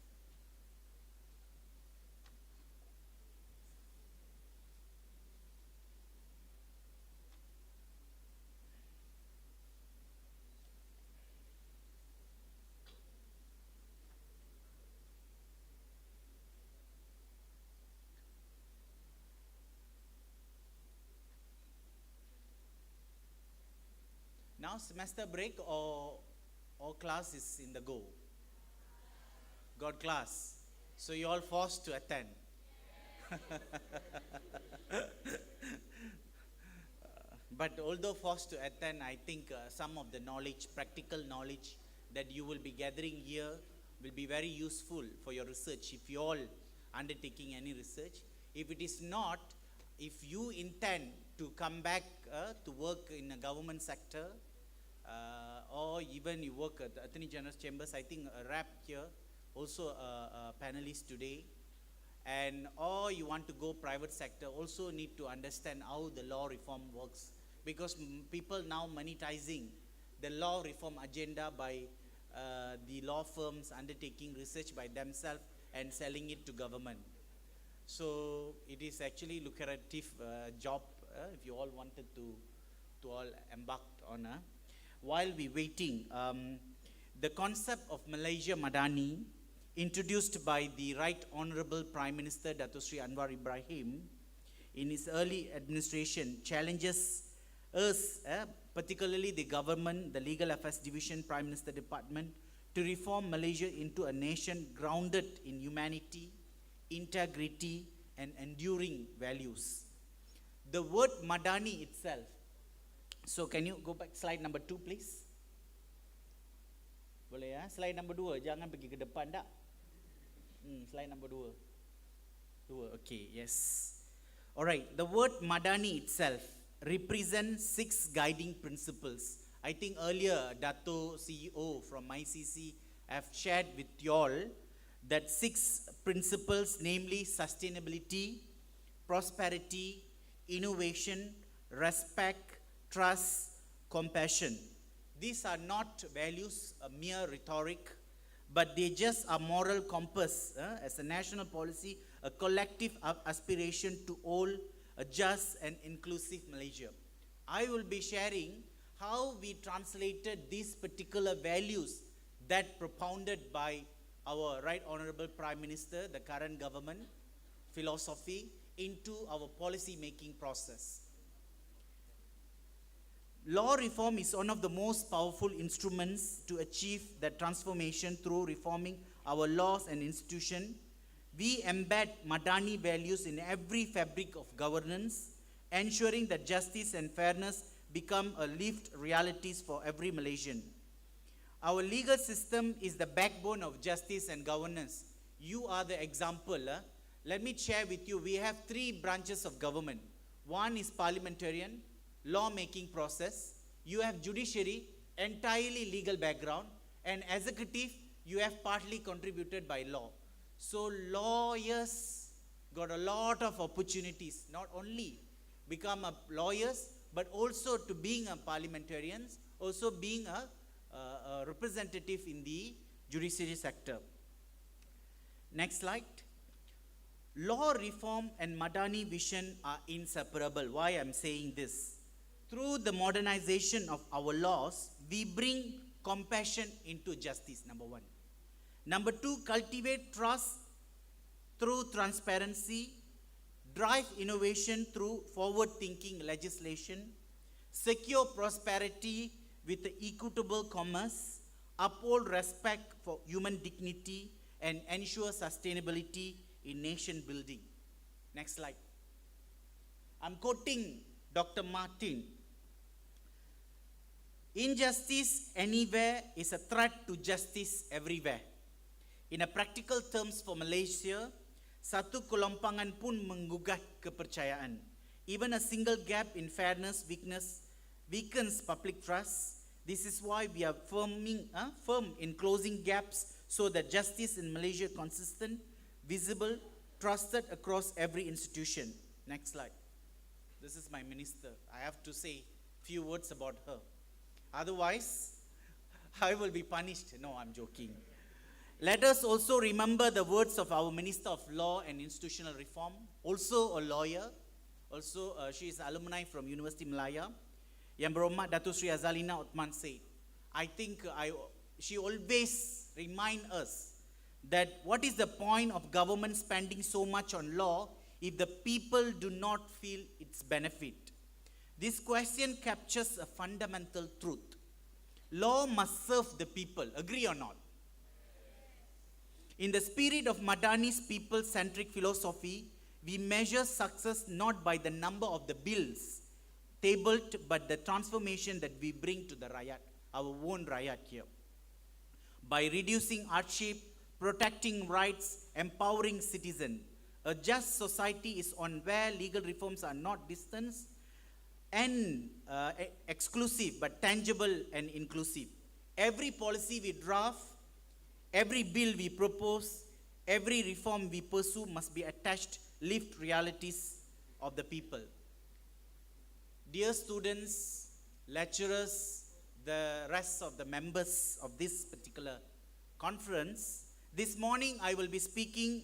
Now semester break or class is in the go? Got class. So you all forced to attend. But although forced to attend, I think some of the knowledge, practical knowledge that you will be gathering here will be very useful for your research if you all undertaking any research. If it is not, if you intend to come back to work in a government sector, or even you work at the Attorney General's Chambers, I think a rep here, also a panelist today, and or you want to go private sector, also need to understand how the law reform works, because people now monetizing the law reform agenda by the law firms undertaking research by themselves and selling it to government. So it is actually lucrative job if you all wanted to all embark on. While we waiting, the concept of Malaysia Madani, introduced by the Right Honourable Prime Minister Dato Sri Anwar Ibrahim in his early administration, challenges us, particularly the government, the Legal Affairs Division, Prime Minister Department, to reform Malaysia into a nation grounded in humanity, integrity, and enduring values. The word Madani itself, so can you go back slide number 2 please? Boleh ya, slide number 2, jangan pergi ke depan tak? Slide number 2, okay, yes. Alright, the word Madani itself represents 6 guiding principles. I think earlier Dato CEO from ICC have shared with you all that 6 principles, namely sustainability, prosperity, innovation, respect, trust, compassion. These are not values, a mere rhetoric, but they just a moral compass as a national policy, a collective aspiration to all a just and inclusive Malaysia. I will be sharing how we translated these particular values that propounded by our Right Honourable Prime Minister, the current government, philosophy, into our policy making process. Law reform is one of the most powerful instruments to achieve that transformation through reforming our laws and institutions. We embed Madani values in every fabric of governance, ensuring that justice and fairness become a lived realities for every Malaysian. Our legal system is the backbone of justice and governance. You are the example. Let me share with you, we have 3 branches of government. One is parliamentarian, law-making process. You have judiciary, entirely legal background, and executive, you have partly contributed by law. So lawyers got a lot of opportunities, not only become a lawyers, but also to being a parliamentarians, also being a representative in the judiciary sector. Next slide. Law reform and Madani vision are inseparable. Why I'm saying this? Through the modernization of our laws, we bring compassion into justice, number one. Number two, cultivate trust through transparency, drive innovation through forward-thinking legislation, secure prosperity with equitable commerce, uphold respect for human dignity, and ensure sustainability in nation building. Next slide. I'm quoting Dr. Martin. Injustice anywhere is a threat to justice everywhere. In a practical terms for Malaysia, satu kelompangan pun menggugat kepercayaan. Even a single gap in fairness weakens public trust. This is why we are firm in closing gaps so that justice in Malaysia is consistent, visible, trusted across every institution. Next slide. This is my minister. I have to say few words about her. Otherwise, I will be punished. No, I'm joking. Let us also remember the words of our Minister of Law and Institutional Reform, also a lawyer, also she is alumni from University Malaya, Yang Berhormat Datuk Sri Azalina Othman said. I think she always remind us that what is the point of government spending so much on law if the people do not feel its benefit? This question captures a fundamental truth. Law must serve the people, agree or not? In the spirit of Madani's people-centric philosophy, we measure success not by the number of the bills tabled, but the transformation that we bring to the Rakyat, our own Rakyat here. By reducing hardship, protecting rights, empowering citizens, a just society is on where legal reforms are not distant and exclusive, but tangible and inclusive. Every policy we draft, every bill we propose, every reform we pursue must be attached, lived realities of the people. Dear students, lecturers, the rest of the members of this particular conference, this morning I will be speaking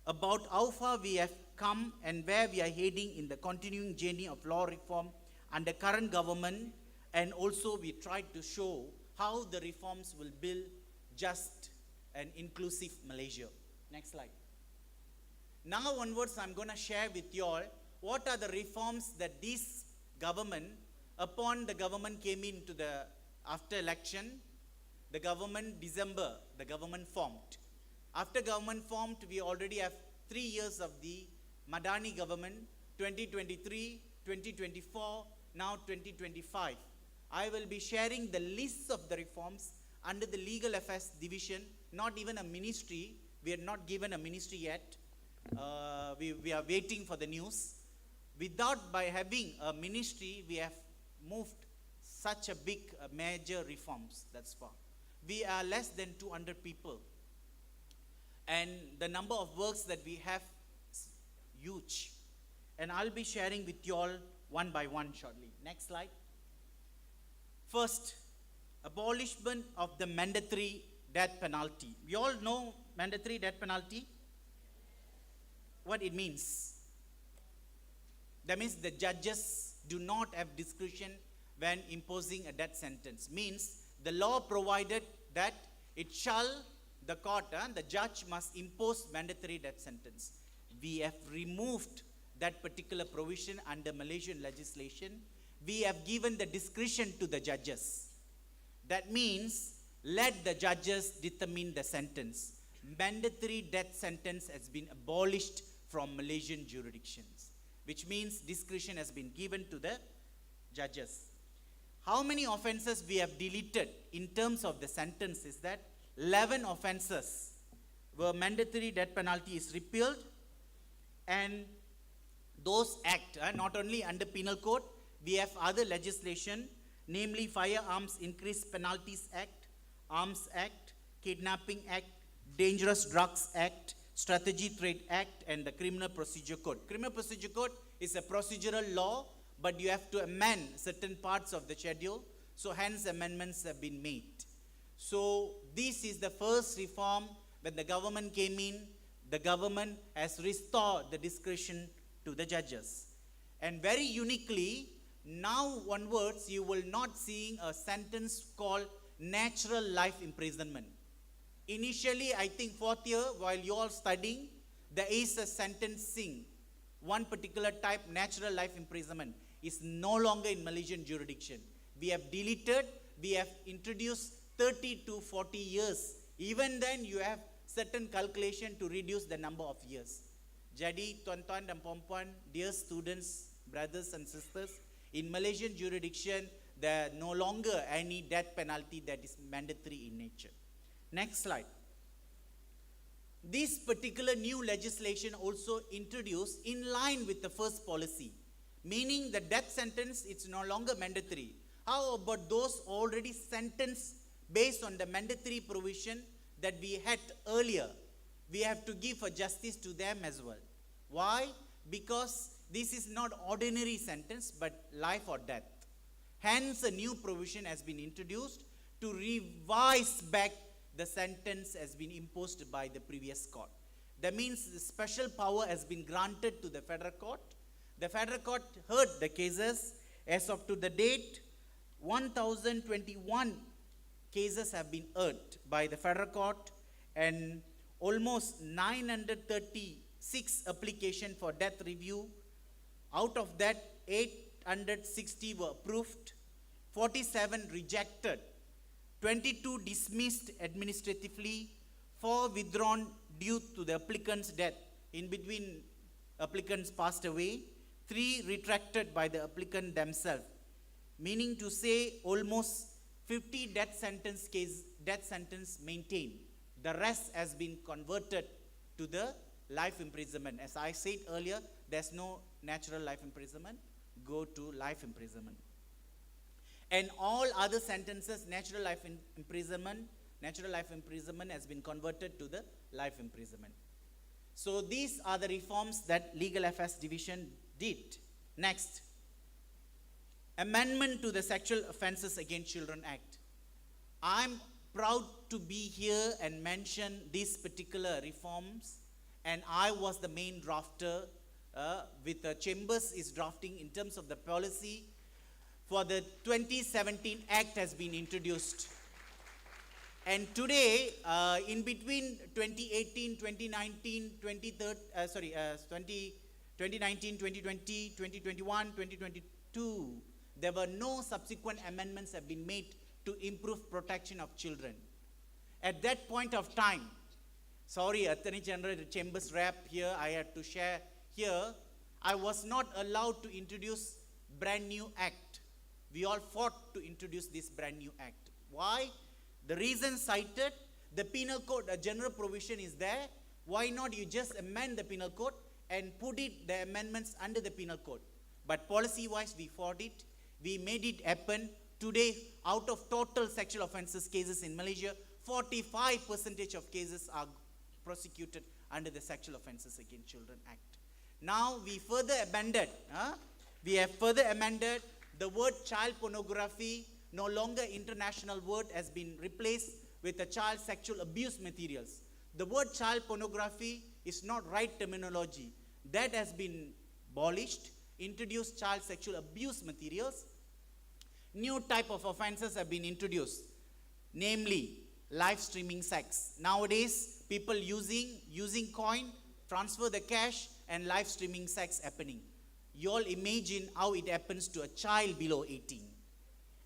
about how far we have come and where we are heading in the continuing journey of law reform under current government, and also we tried to show how the reforms will build just and inclusive Malaysia. Next slide. Now onwards, I'm going to share with you all what are the reforms that this government, upon the government came into the, after election, the government, December, the government formed. After government formed, we already have 3 years of the Madani government, 2023, 2024, now 2025. I will be sharing the lists of the reforms under the Legal Affairs Division, not even a ministry. We are not given a ministry yet. We are waiting for the news. By having a ministry, we have moved such a big major reforms, that's far. We are less than 200 people. And the number of works that we have is huge. And I'll be sharing with you all one by one shortly. Next slide. First, abolishment of the mandatory death penalty. We all know mandatory death penalty? What it means? That means the judges do not have discretion when imposing a death sentence. Means the law provided that it shall, the court, the judge must impose mandatory death sentence. We have removed that particular provision under Malaysian legislation. We have given the discretion to the judges. That means let the judges determine the sentence. Mandatory death sentence has been abolished from Malaysian jurisdictions, which means discretion has been given to the judges. How many offenses we have deleted in terms of the sentence is that 11 offenses where mandatory death penalty is repealed, and those act, not only under penal code, we have other legislation, namely Firearms Increased Penalties Act, Arms Act, Kidnapping Act, Dangerous Drugs Act, Strategy Trade Act, and the Criminal Procedure Code. Criminal Procedure Code is a procedural law, but you have to amend certain parts of the schedule, so hence amendments have been made. So this is the first reform when the government came in. the government has restored the discretion to the judges. And very uniquely, now onwards, you will not see a sentence called natural life imprisonment. Initially, I think 4th year, while you all studying, there is a sentencing. One particular type, natural life imprisonment, is no longer in Malaysian jurisdiction. We have deleted, we have introduced 30 to 40 years. Even then, you have certain calculation to reduce the number of years. Jadi, tuan-tuan dan puan-puan, dear students, brothers and sisters, in Malaysian jurisdiction, there are no longer any death penalty that is mandatory in nature. Next slide. This particular new legislation also introduced in line with the first policy, meaning the death sentence is no longer mandatory. How about those already sentenced based on the mandatory provision that we had earlier? We have to give a justice to them as well. Why? Because this is not ordinary sentence but life or death. Hence, a new provision has been introduced to revise back the sentence has been imposed by the previous court. That means the special power has been granted to the federal court. The federal court heard the cases. As of to the date, 1021 cases have been heard by the federal court, and almost 936 applications for death review. Out of that, 860 were approved, 47 rejected, 22 dismissed administratively, 4 withdrawn due to the applicant's death. In between, applicants passed away, 3 retracted by the applicant themselves. Meaning to say, almost 50 death sentence maintained. The rest has been converted to the life imprisonment. As I said earlier, there's no natural life imprisonment, go to life imprisonment. And all other sentences, natural life imprisonment has been converted to the life imprisonment. So these are the reforms that Legal Affairs Division did. Next, amendment to the Sexual Offences Against Children Act. I'm proud to be here and mention these particular reforms, and I was the main drafter with the Chambers is drafting in terms of the policy for the 2017 Act has been introduced. And today, in between 2018, 2019, 2019, 2020, 2021, 2022, there were no subsequent amendments have been made to improve protection of children. At that point of time, sorry, Attorney General, the Chambers rep here, I had to share here, I was not allowed to introduce brand new act. We all fought to introduce this brand new act. Why? The reason cited, the penal code, a general provision is there. Why not you just amend the penal code and put the amendments under the penal code? But policy-wise, we fought it. We made it happen. Today, out of total sexual offences cases in Malaysia, 45% of cases are prosecuted under the Sexual Offences Against Children Act. Now, we have further amended the word child pornography, no longer international word, has been replaced with the child sexual abuse materials. The word child pornography is not right terminology. That has been abolished, introduced child sexual abuse materials. New type of offenses have been introduced, namely live streaming sex. Nowadays, people using coin, transfer the cash, and live streaming sex happening. You all imagine how it happens to a child below 18.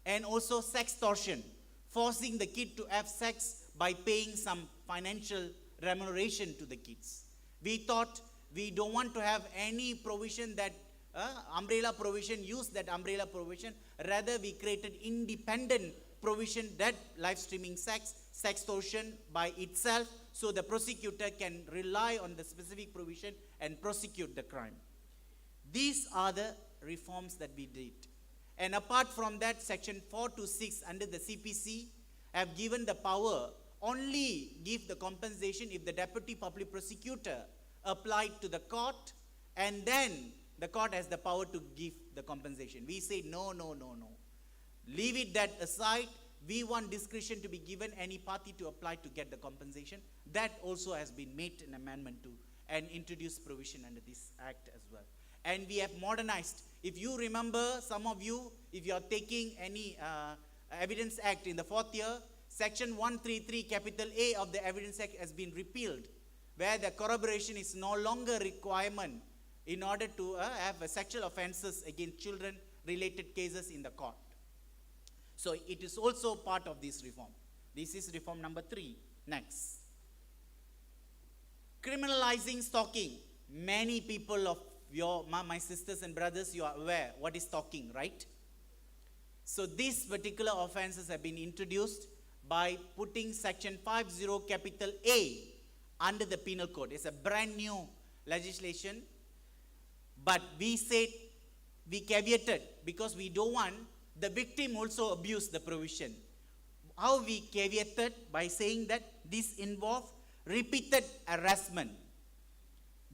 And also sextortion, forcing the kid to have sex by paying some financial remuneration to the kids. We thought we don't want to have any provision that umbrella provision, use that umbrella provision. Rather, we created independent provision that live streaming sex, sextortion by itself, so the prosecutor can rely on the specific provision and prosecute the crime. These are the reforms that we did. And apart from that, section 4 to 6 under the CPC have given the power, only give the compensation if the deputy public prosecutor applied to the court, and then the court has the power to give the compensation. We say no. Leave it that aside. we want discretion to be given any party to apply to get the compensation. That also has been made an amendment to and introduced provision under this act as well. And we have modernized. If you remember, some of you, if you are taking any Evidence Act in the 4th year, Section 133 capital A of the Evidence Act has been repealed, where the corroboration is no longer requirement in order to have sexual offenses against children related cases in the court. So it is also part of this reform. This is reform number 3. Next. Criminalizing stalking. Many people of my sisters and brothers, you are aware what is stalking, right? So these particular offenses have been introduced by putting Section 50 capital A under the Penal Code. It's a brand new legislation, but we said, we caveated, because we don't want the victim also abuse the provision. How we caveated? By saying that this involves repeated harassment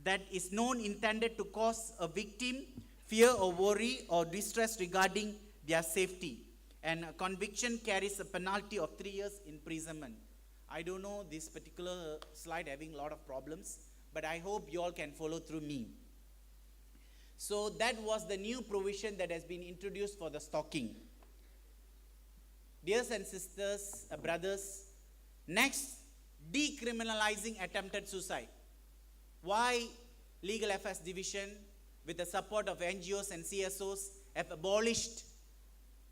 that is known intended to cause a victim fear or worry or distress regarding their safety. And a conviction carries a penalty of 3 years imprisonment. I don't know this particular slide having a lot of problems, but I hope you all can follow through me. So that was the new provision that has been introduced for the stalking. Dears and sisters, brothers, next, decriminalizing attempted suicide. Why Legal Affairs Division, with the support of NGOs and CSOs, have abolished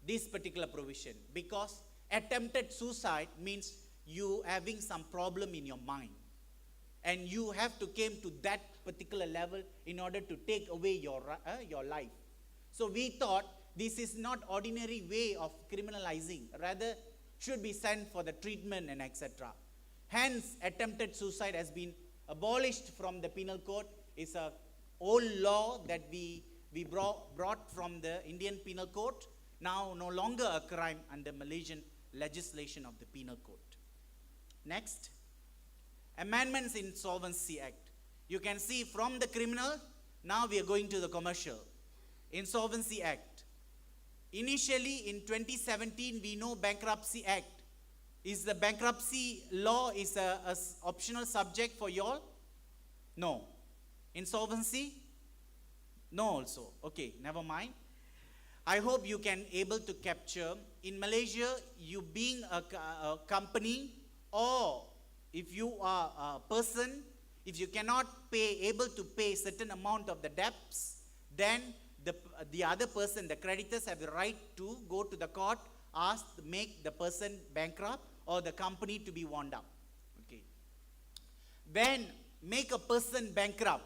this particular provision? Because attempted suicide means you having some problem in your mind, and you have to come to that particular level in order to take away your life. So we thought this is not ordinary way of criminalizing, rather should be sent for the treatment and etc. Hence, attempted suicide has been abolished from the Penal Code. It's a old law that we brought from the Indian Penal Code, now no longer a crime under Malaysian legislation of the Penal Code. Next, amendments in Insolvency Act. You can see from the criminal, now we are going to the commercial. Insolvency Act. Initially in 2017, we know Bankruptcy Act. Is the bankruptcy law is a optional subject for you all? No. Insolvency? No also. Okay, never mind. I hope you can able to capture. In Malaysia, you being a company, or if you are a person, if you cannot able to pay certain amount of the debts, then the other person, the creditors, have the right to go to the court, make the person bankrupt or the company to be wound up. Okay. When make a person bankrupt,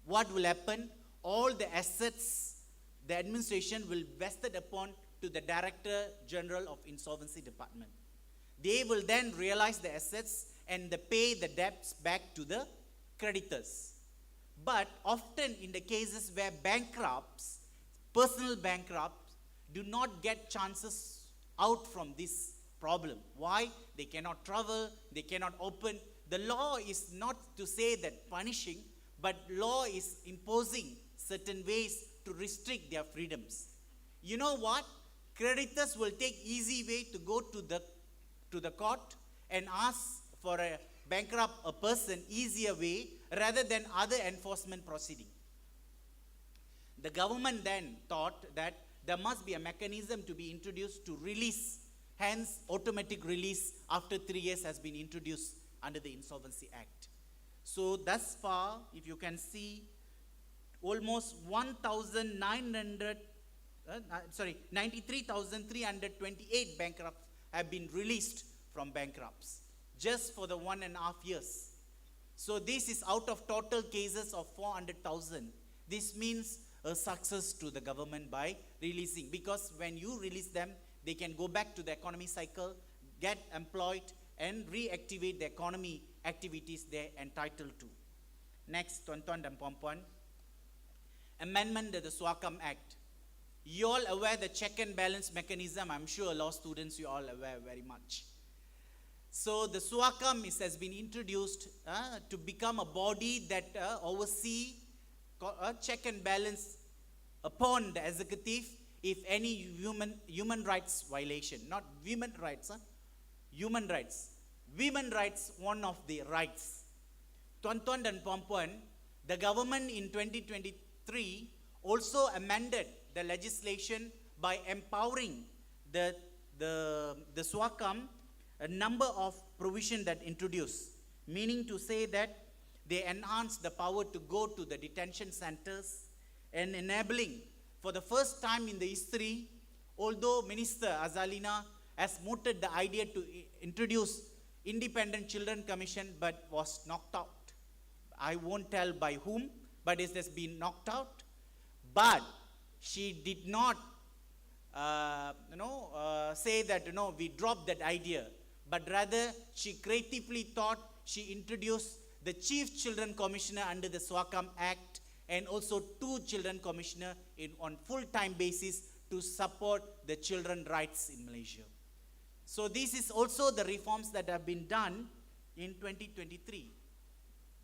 what will happen? All the assets, the administration will vested upon to the Director General of Insolvency Department. They will then realize the assets and pay the debts back to the creditors. But often in the cases where bankrupts, personal bankrupts, do not get chances out from this problem. Why? They cannot travel, they cannot open. The law is not to say that punishing, but law is imposing certain ways to restrict their freedoms. You know what? Creditors will take easy way to go to the court and ask for a bankrupt person easier way rather than other enforcement proceeding. The government then thought that there must be a mechanism to be introduced to release, hence automatic release after 3 years has been introduced under the Insolvency Act. So thus far, if you can see, almost 93,328 bankrupts have been released from bankrupts just for the 1.5 years. So this is out of total cases of 400,000. This means a success to the government by releasing, because when you release them, they can go back to the economy cycle, get employed, and reactivate the economy activities they're entitled to. Next, tuan-tuan dan puan-puan, amendment to the SWAKAM Act. You all aware the check and balance mechanism? I'm sure law students, you all aware very much. So the SWAKAM has been introduced to become a body that oversee check and balance upon the executive if any human rights violation, not women rights, human rights, women rights, one of the rights. Tuan-tuan dan puan-puan, the government in 2023 also amended the legislation by empowering the SWAKAM a number of provisions that introduced, meaning to say that they enhanced the power to go to the detention centers and enabling, for the first time in the history, although Minister Azalina has mooted the idea to introduce Independent Children Commission but was knocked out. I won't tell by whom, but it has been knocked out. But she did not say that, we dropped that idea, but rather she creatively thought she introduced the Chief Children Commissioner under the SWAKAM Act and also 2 Children Commissioner on full-time basis to support the children rights in Malaysia. So this is also the reforms that have been done in 2023.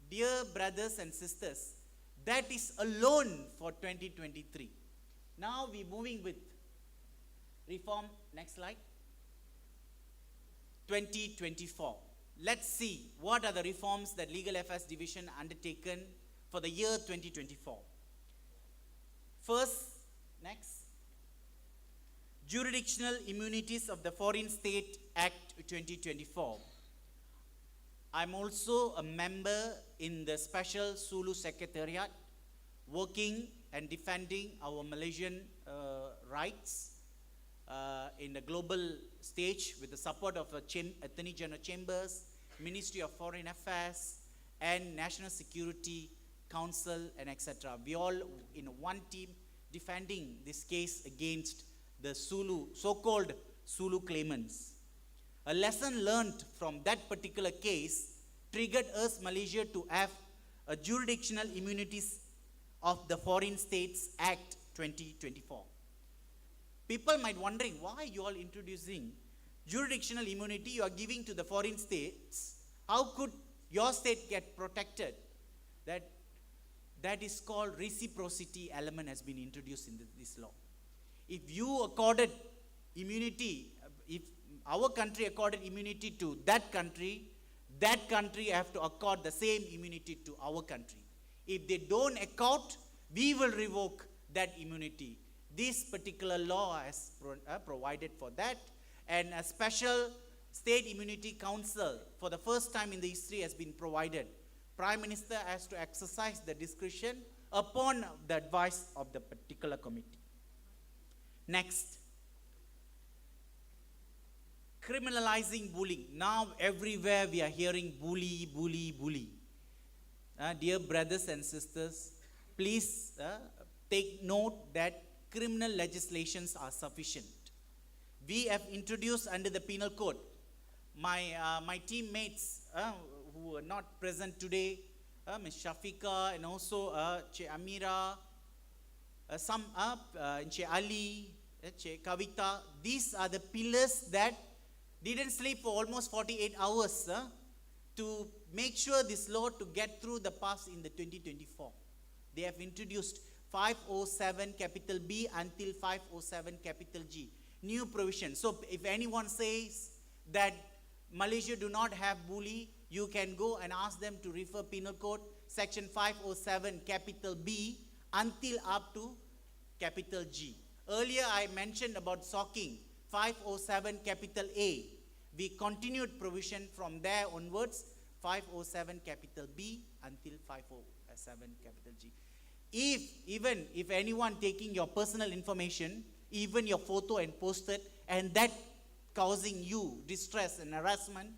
Dear brothers and sisters, that is alone for 2023. Now we're moving with reform, next slide, 2024. Let's see what are the reforms that Legal Affairs Division undertaken for the year 2024. First, next, Jurisdictional Immunities of the Foreign State Act 2024. I'm also a member in the Special Sulu Secretariat, working and defending our Malaysian rights in the global stage with the support of Attorney General Chambers, Ministry of Foreign Affairs, and National Security Council, and etc. We all in one team defending this case against the Sulu, so-called Sulu claimants. A lesson learned from that particular case triggered us, Malaysia, to have a Jurisdictional Immunities of the Foreign States Act 2024. People might wondering, why you all introducing jurisdictional immunity you are giving to the foreign states? How could your state get protected? That is called reciprocity element has been introduced in this law. If you accorded immunity, if our country accorded immunity to that country have to accord the same immunity to our country. If they don't accord, we will revoke that immunity. This particular law has provided for that, and a special state immunity council for the first time in the history has been provided. Prime Minister has to exercise the discretion upon the advice of the particular committee. Next, criminalizing bullying. Now everywhere we are hearing bully, bully, bully. Dear brothers and sisters, please take note that criminal legislations are sufficient. We have introduced under the penal code. My teammates who are not present today, Ms. Shafiqa and also Che Amira, Che Ali, Che Kavita, these are the pillars that didn't sleep for almost 48 hours to make sure this law to get through the pass in the 2024. They have introduced 507 capital B until 507 capital G. New provision. So if anyone says that Malaysia do not have bully, you can go and ask them to refer penal code section 507 capital B until up to capital G. Earlier I mentioned about stalking 507 capital A. We continued provision from there onwards 507 capital B until 507 capital G. If anyone taking your personal information, even your photo and posted, and that causing you distress and harassment,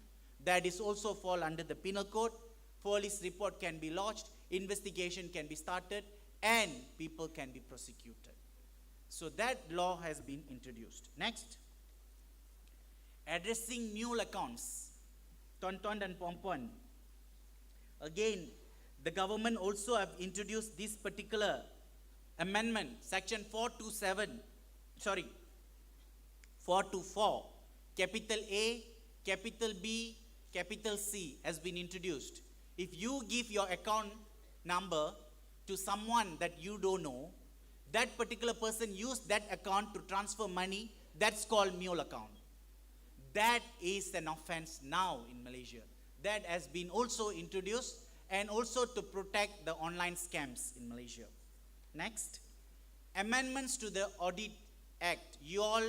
that is also fall under the penal code. Police report can be lodged, investigation can be started, and people can be prosecuted. So that law has been introduced. Next, addressing mule accounts. Tuan-tuan dan puan-puan. Again, the government also have introduced this particular amendment, section 424, capital A, capital B, capital C has been introduced. If you give your account number to someone that you don't know, that particular person used that account to transfer money, that's called mule account. That is an offense now in Malaysia. That has been also introduced, and also to protect the online scams in Malaysia. Next, amendments to the Audit Act. You all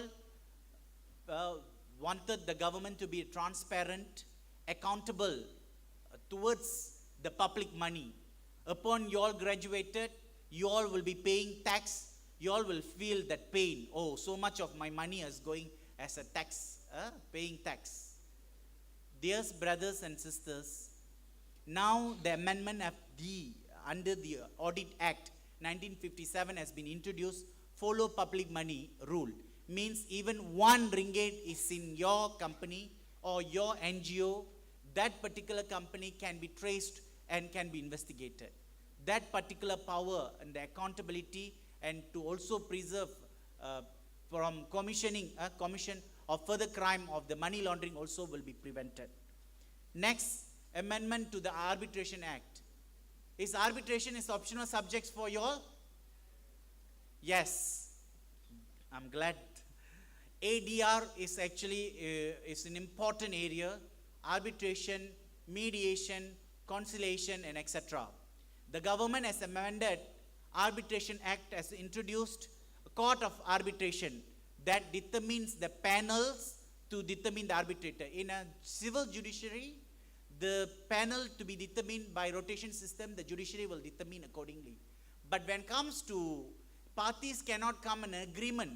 wanted the government to be transparent, accountable towards the public money. Upon you all graduated, you all will be paying tax. You all will feel that pain. Oh, so much of my money is going as a tax, paying tax. Dear brothers and sisters, now the amendment of under the Audit Act 1957 has been introduced. Follow public money rule. Means even 1 ringgit is in your company or your NGO, that particular company can be traced and can be investigated. That particular power and the accountability, and to also preserve from commission of further crime of the money laundering also will be prevented. Next, amendment to the Arbitration Act. Is arbitration is optional subjects for you all? Yes, I'm glad. ADR is actually is an important area. Arbitration, mediation, conciliation, and etc. The government has amended Arbitration Act, has introduced a court of arbitration that determines the panels to determine the arbitrator. In a civil judiciary, the panel to be determined by rotation system, the judiciary will determine accordingly. But when it comes to parties cannot come in agreement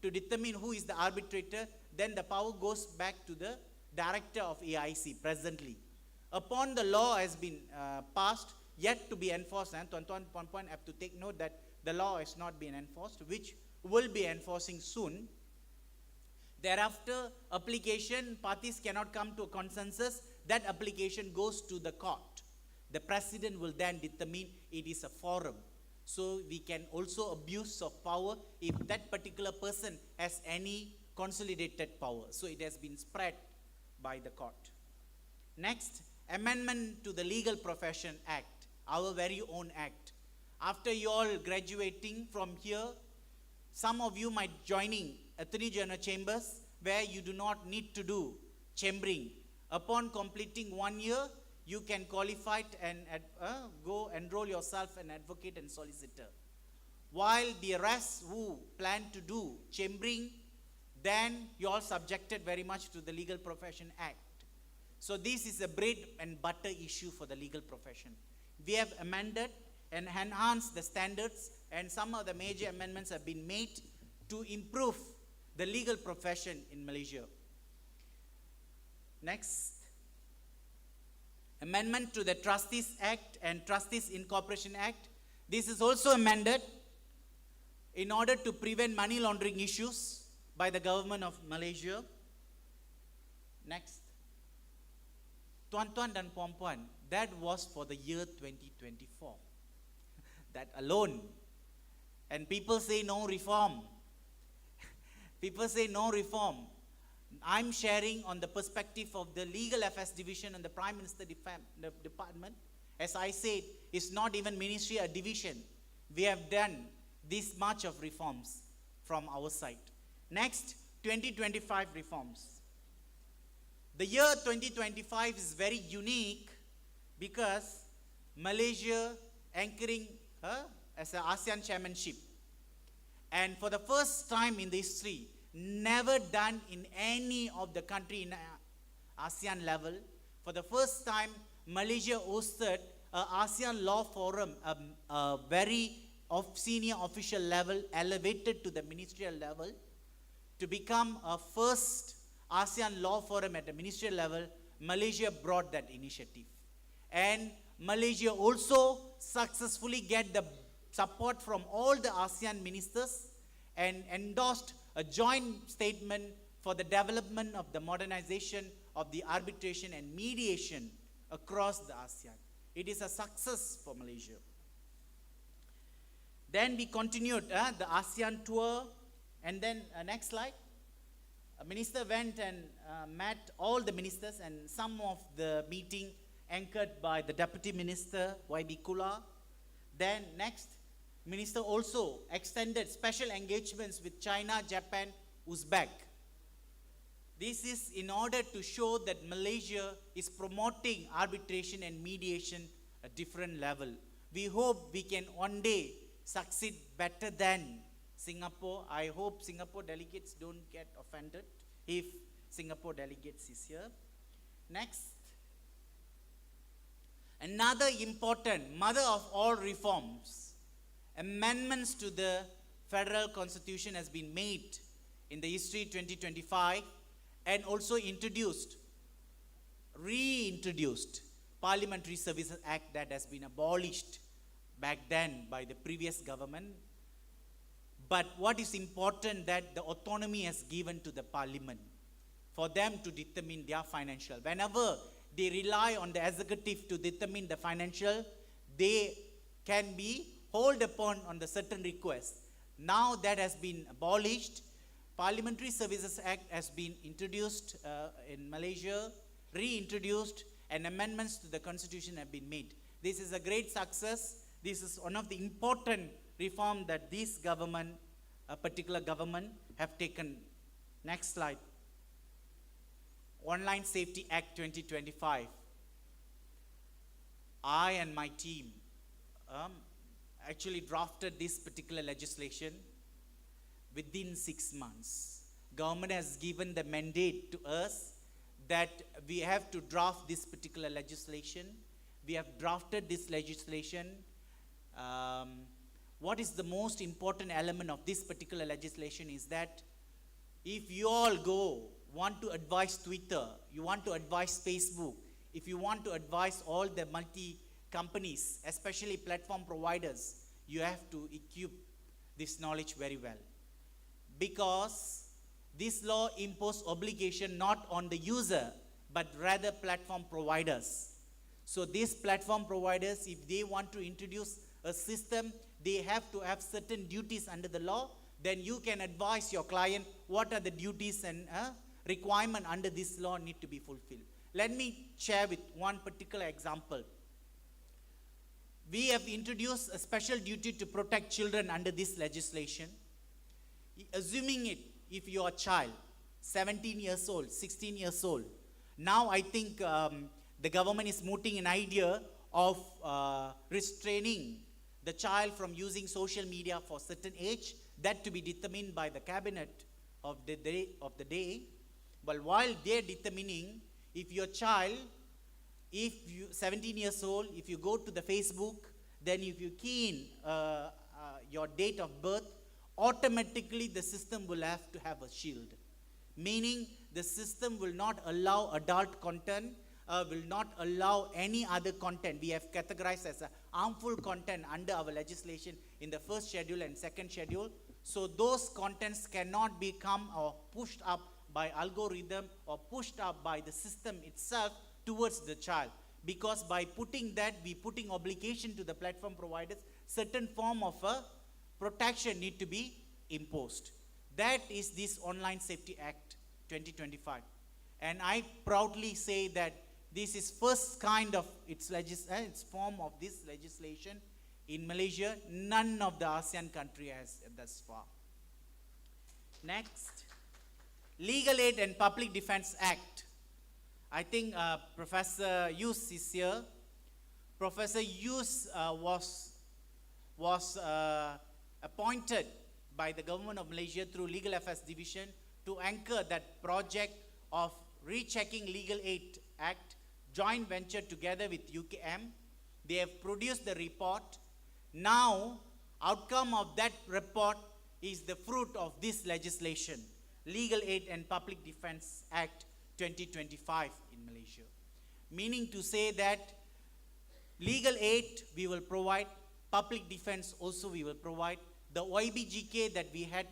to determine who is the arbitrator, then the power goes back to the director of AIC presently. Upon the law has been passed, yet to be enforced, and Tuan-Tuan Puan-Puan have to take note that the law has not been enforced, which will be enforcing soon. Thereafter, application, parties cannot come to a consensus, that application goes to the court. The president will then determine it is a forum. So we can also abuse of power if that particular person has any consolidated power. So it has been spread by the court. Next, amendment to the Legal Profession Act, our very own act. After you all graduating from here, some of you might joining Attorney General Chambers where you do not need to do chambering. Upon completing 1 year, you can qualify and go enroll yourself an advocate and solicitor. While the rest who plan to do chambering, then you all subjected very much to the Legal Profession Act. So this is a bread and butter issue for the legal profession. We have amended and enhanced the standards, and some of the major amendments have been made to improve the legal profession in Malaysia. Next, amendment to the Trustees Act and Trustees Incorporation Act. This is also amended in order to prevent money laundering issues by the government of Malaysia. Next, Tuan-Tuan dan Puan-Puan, that was for the year 2024. That alone. And people say no reform. People say no reform. I'm sharing on the perspective of the Legal Affairs Division and the Prime Minister Department. As I said, it's not even ministry or division. We have done this much of reforms from our side. Next, 2025 reforms. The year 2025 is very unique because Malaysia anchoring as an ASEAN chairmanship. And for the first time in the history, never done in any of the country in ASEAN level, for the first time, Malaysia hosted an ASEAN Law Forum, a very senior official level, elevated to the ministerial level, to become a first ASEAN Law Forum at the ministerial level. Malaysia brought that initiative. And Malaysia also successfully get the support from all the ASEAN ministers and endorsed a joint statement for the development of the modernization of the arbitration and mediation across the ASEAN. It is a success for Malaysia. Then we continued the ASEAN tour, and then next slide. A minister went and met all the ministers, and some of the meeting anchored by the Deputy Minister, YB Kula. Then next, Minister also extended special engagements with China, Japan, Uzbek. This is in order to show that Malaysia is promoting arbitration and mediation at different level. We hope we can one day succeed better than Singapore. I hope Singapore delegates don't get offended if Singapore delegates is here. Next. Another important mother of all reforms, amendments to the Federal Constitution has been made in the history 2025 and also reintroduced Parliamentary Services Act that has been abolished back then by the previous government. But what is important that the autonomy has given to the Parliament for them to determine their financial. Whenever they rely on the executive to determine the financial, they can be hold upon on the certain request. Now that has been abolished, Parliamentary Services Act has been introduced in Malaysia, reintroduced, and amendments to the Constitution have been made. This is a great success. This is one of the important reform that this government, a particular government, have taken. Next slide. Online Safety Act 2025. I and my team actually drafted this particular legislation within 6 months. Government has given the mandate to us that we have to draft this particular legislation. We have drafted this legislation. What is the most important element of this particular legislation is that if you all want to advise Twitter, you want to advise Facebook, if you want to advise all the multi-companies, especially platform providers, you have to equip this knowledge very well. Because this law imposes obligation not on the user, but rather platform providers. So these platform providers, if they want to introduce a system, they have to have certain duties under the law. Then you can advise your client what are the duties and requirement under this law need to be fulfilled. Let me share with one particular example. We have introduced a special duty to protect children under this legislation. Assuming if you are a child, 17 years old, 16 years old, now I think the government is mooting an idea of restraining the child from using social media for certain age, that to be determined by the cabinet of the day. But while they're determining, if your child, if you 17 years old, if you go to the Facebook, then if you key in your date of birth, automatically the system will have to have a shield. Meaning the system will not allow adult content, will not allow any other content. We have categorized as a harmful content under our legislation in the first schedule and second schedule. So those contents cannot become or pushed up by algorithm or pushed up by the system itself towards the child. Because by putting that, we putting obligation to the platform providers, certain form of a protection need to be imposed. That is this Online Safety Act 2025. And I proudly say that this is first kind of its form of this legislation in Malaysia. None of the ASEAN country has thus far. Next, Legal Aid and Public Defense Act. I think Professor Yus is here. Professor Yus was appointed by the government of Malaysia through Legal Affairs Division to anchor that project of rechecking Legal Aid Act, joint venture together with UKM. They have produced the report. Now, outcome of that report is the fruit of this legislation, Legal Aid and Public Defense Act 2025 in Malaysia. Meaning to say that legal aid we will provide, public defense also we will provide. The YBGK that we had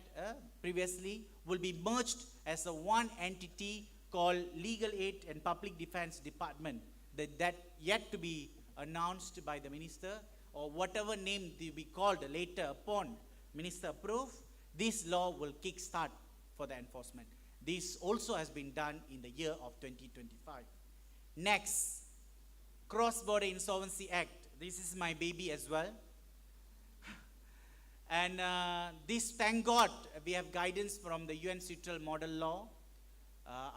previously will be merged as a one entity called Legal Aid and Public Defense Department. That yet to be announced by the minister, or whatever name to be called later upon minister approve. This law will kickstart for the enforcement. This also has been done in the year of 2025. Next, Cross-Border Insolvency Act. This is my baby as well. And this, thank God, we have guidance from the UN Suitral Model Law,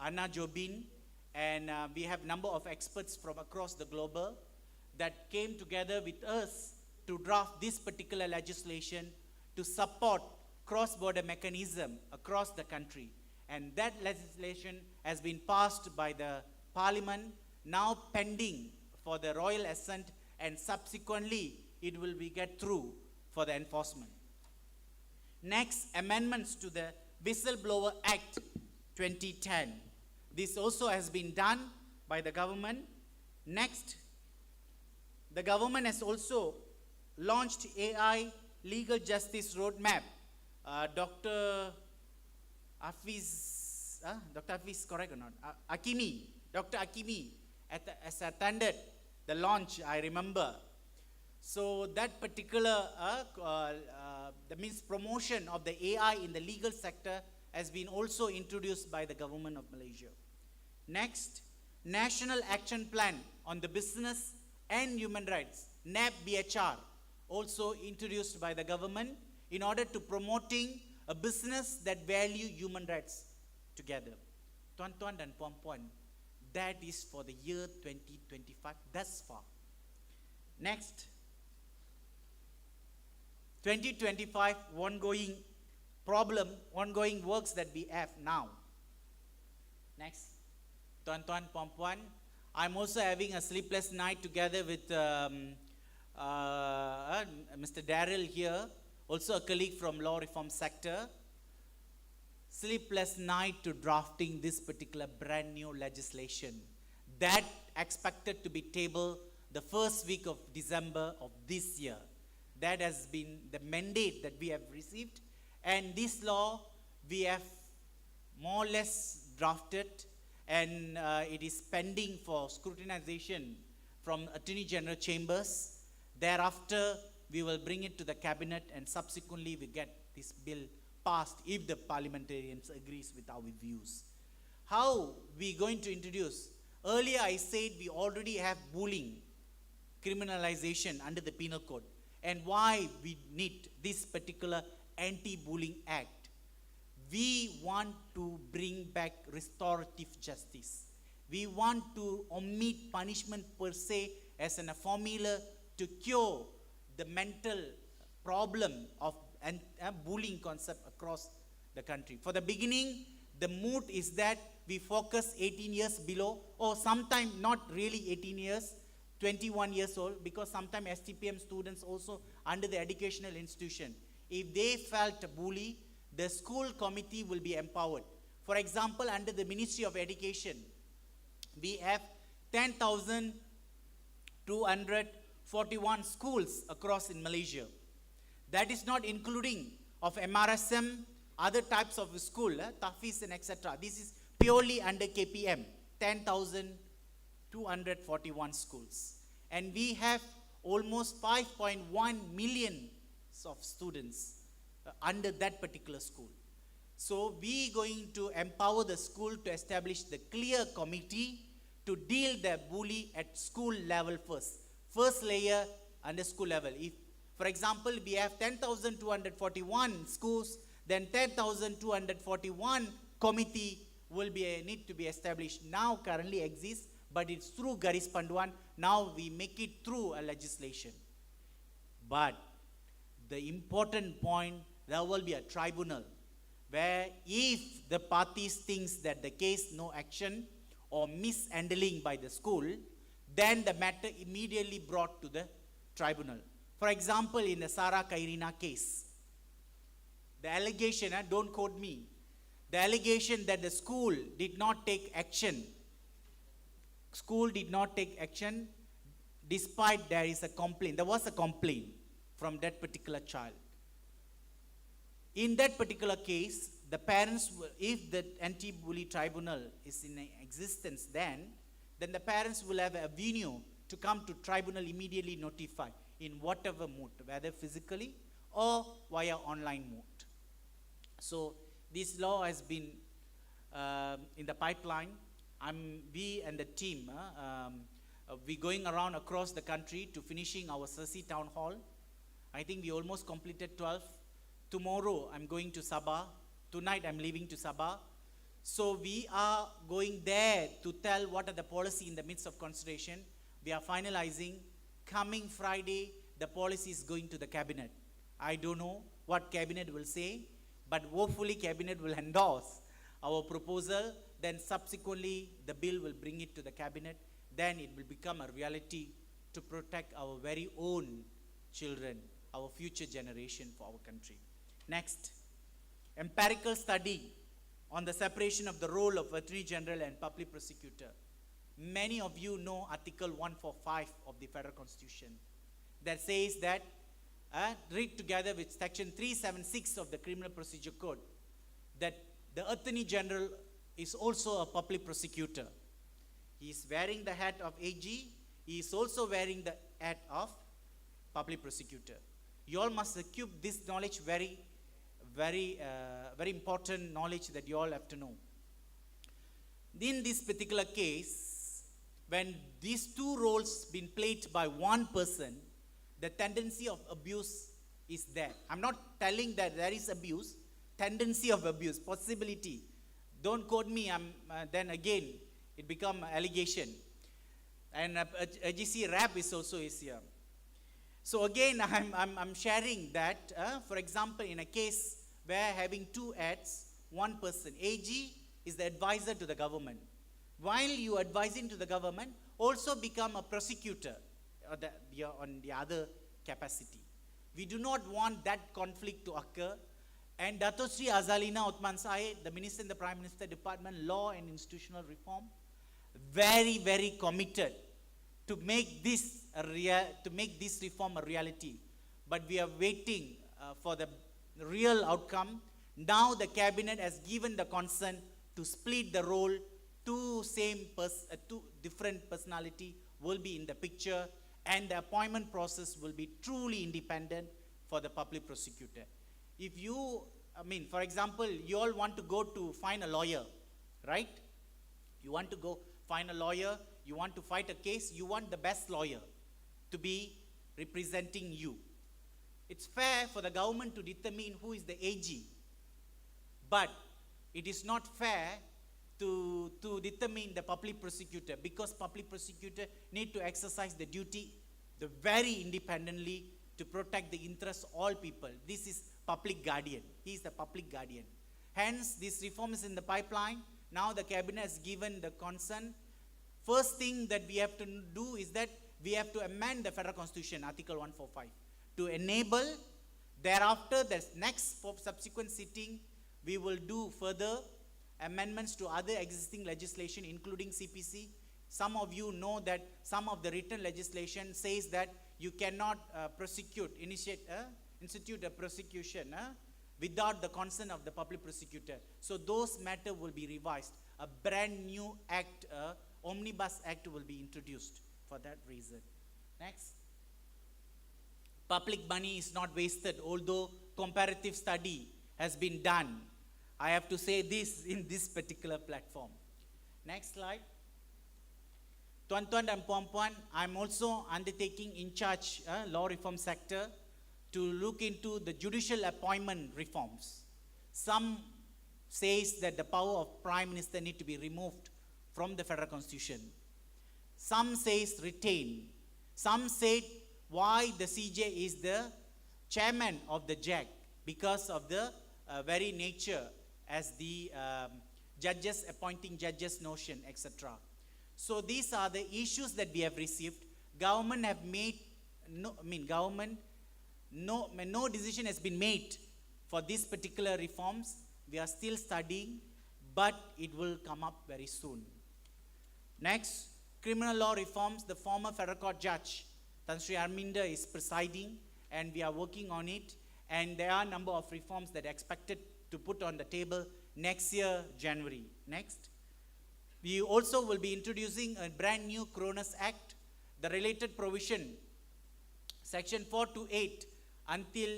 Anna Jobin, and we have number of experts from across the globe that came together with us to draft this particular legislation to support cross-border mechanism across the country. And that legislation has been passed by the Parliament, now pending for the royal assent, and subsequently it will be get through for the enforcement. Next, amendments to the Whistleblower Act 2010. This also has been done by the government. Next, the government has also launched AI Legal Justice Roadmap. Dr. Hafiz, correct or not? Dr. Akimi has attended the launch, I remember. So that particular, that means promotion of the AI in the legal sector has been also introduced by the government of Malaysia. Next, National Action Plan on the Business and Human Rights, NAP-BHR, also introduced by the government in order to promoting a business that value human rights together. Tuan-tuan dan puan-puan, that is for the year 2025 thus far. Next, 2025 ongoing problem, ongoing works that we have now. Next, tuan-tuan puan-puan, I'm also having a sleepless night together with Mr. Daryl here, also a colleague from law reform sector. Sleepless night to drafting this particular brand new legislation that expected to be tabled the first week of December of this year. That has been the mandate that we have received, and this law we have more or less drafted, and it is pending for scrutinization from Attorney General Chambers. Thereafter, we will bring it to the cabinet, and subsequently we get this bill passed if the parliamentarians agrees with our views. How we going to introduce? Earlier I said we already have bullying criminalization under the penal code, and why we need this particular anti-bullying act. We want to bring back restorative justice. We want to omit punishment per se as a formula to cure the mental problem of bullying concept across the country. For the beginning, the mood is that we focus 18 years below, or sometimes not really 18 years, 21 years old, because sometimes STPM students also under the educational institution, if they felt a bully, the school committee will be empowered. For example, under the Ministry of Education, we have 10,241 schools across in Malaysia. That is not including of MRSM, other types of school, Tafiz and etc. This is purely under KPM, 10,241 schools. And we have almost 5.1 million of students under that particular school. So we going to empower the school to establish the clear committee to deal the bully at school level first. First layer under school level. If, for example, we have 10,241 schools, then 10,241 committee will be need to be established. Now currently exists, but it's through Garis Panduan. Now we make it through a legislation. But the important point, there will be a tribunal where if the parties thinks that the case no action or mishandling by the school, then the matter immediately brought to the tribunal. For example, in the Sarah Kairina case, the allegation, don't quote me, the allegation that the school did not take action, despite there is a complaint. There was a complaint from that particular child. In that particular case, the parents, if the anti-bully tribunal is in existence, then the parents will have a avenue to come to tribunal, immediately notify in whatever mode, whether physically or via online mode. So this law has been in the pipeline. We and the team, we going around across the country to finishing our Sersi Town Hall. I think we almost completed 12 tomorrow I'm going to Sabah. Tonight I'm leaving to Sabah. So we are going there to tell what are the policy in the midst of consideration. We are finalizing. Coming Friday, the policy is going to the cabinet. I don't know what cabinet will say, but hopefully cabinet will endorse our proposal. Then subsequently the bill will bring it to the cabinet. Then it will become a reality to protect our very own children, our future generation for our country. Next, empirical study on the separation of the role of Attorney General and Public Prosecutor. Many of you know Article 145 of the Federal Constitution that says that, read together with Section 376 of the Criminal Procedure Code, that the Attorney General is also a public prosecutor. He is wearing the hat of AG. He is also wearing the hat of public prosecutor. You all must keep this knowledge very important knowledge that you all have to know. In this particular case, when these two roles been played by one person, the tendency of abuse is there. I'm not telling that there is abuse, tendency of abuse, possibility. Don't quote me, then again, it become allegation. And AGC rap is also here. So again, I'm sharing that, for example, in a case where having two ads, one person, AG is the advisor to the government. While you advising to the government, also become a prosecutor on the other capacity. We do not want that conflict to occur. And Dato Sri Azalina Uthman Said, the Minister in the Prime Minister Department, Law and Institutional Reform, very committed to make this reform a reality. But we are waiting for the real outcome. Now the cabinet has given the consent to split the role. Two different personality will be in the picture, and the appointment process will be truly independent for the public prosecutor. If you, for example, you all want to go to find a lawyer, right? You want to go find a lawyer, you want to fight a case, you want the best lawyer to be representing you. It's fair for the government to determine who is the AG, but it is not fair to determine the public prosecutor, because public prosecutor need to exercise the duty very independently to protect the interests of all people. This is public guardian. He is the public guardian. Hence, this reform is in the pipeline. Now the cabinet has given the consent. First thing that we have to do is that we have to amend the Federal Constitution, Article 145, to enable. Thereafter, the next subsequent sitting, we will do further amendments to other existing legislation, including CPC. Some of you know that some of the written legislation says that you cannot institute a prosecution without the consent of the public prosecutor. So those matters will be revised. A brand new act, Omnibus Act, will be introduced for that reason. Next. Public money is not wasted, although comparative study has been done. I have to say this in this particular platform. Next slide. Tuan-tuan dan puan-puan, I'm also undertaking in charge law reform sector to look into the judicial appointment reforms. Some says that the power of Prime Minister need to be removed from the Federal Constitution. Some says retain. Some said why the CJ is the chairman of the JAG, because of the very nature as the judges, appointing judges notion, etc. So these are the issues that we have received. Government have made, no decision has been made for these particular reforms. We are still studying, but it will come up very soon. Next, criminal law reforms. The former Federal Court Judge, Tan Sri Arminda, is presiding, and we are working on it. And there are a number of reforms that are expected to put on the table next year, January. Next. We also will be introducing a brand new Cronus Act. The related provision, Section 428 until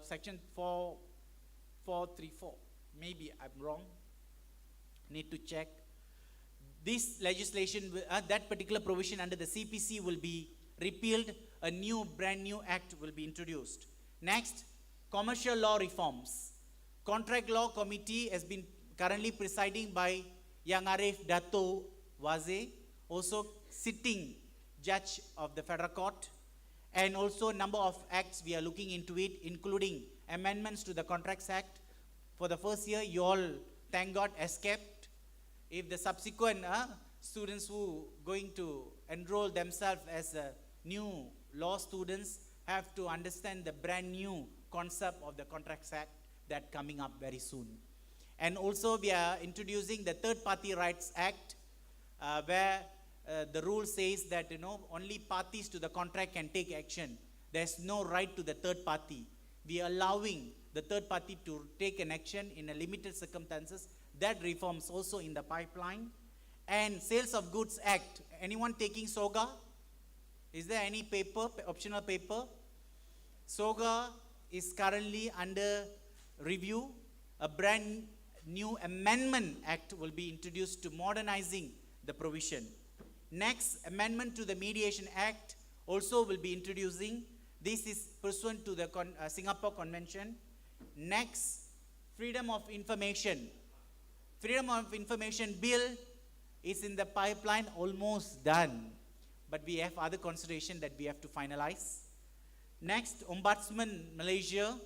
Section 4434. Maybe I'm wrong. Need to check. This legislation, that particular provision under the CPC will be repealed. A brand new act will be introduced. Next, commercial law reforms. Contract Law Committee has been currently presiding by Yang Arif Dato Waze, also sitting judge of the Federal Court, and also number of acts we are looking into it, including amendments to the Contracts Act. For the first year, you all, thank God, escaped. If the subsequent students who going to enroll themselves as new law students have to understand the brand new concept of the Contracts Act that coming up very soon. And also we are introducing the Third Party Rights Act, where the rule says that only parties to the contract can take action. There's no right to the third party. We are allowing the third party to take an action in a limited circumstances. That reforms also in the pipeline. And Sales of Goods Act. Anyone taking SOGA? Is there any paper, optional paper? SOGA is currently under review. A brand new amendment act will be introduced to modernizing the provision. Next, amendment to the Mediation Act also will be introducing. This is pursuant to the Singapore Convention. Next, Freedom of Information. Freedom of Information Bill is in the pipeline, almost done. But we have other consideration that we have to finalize. Next, Ombudsman Malaysia.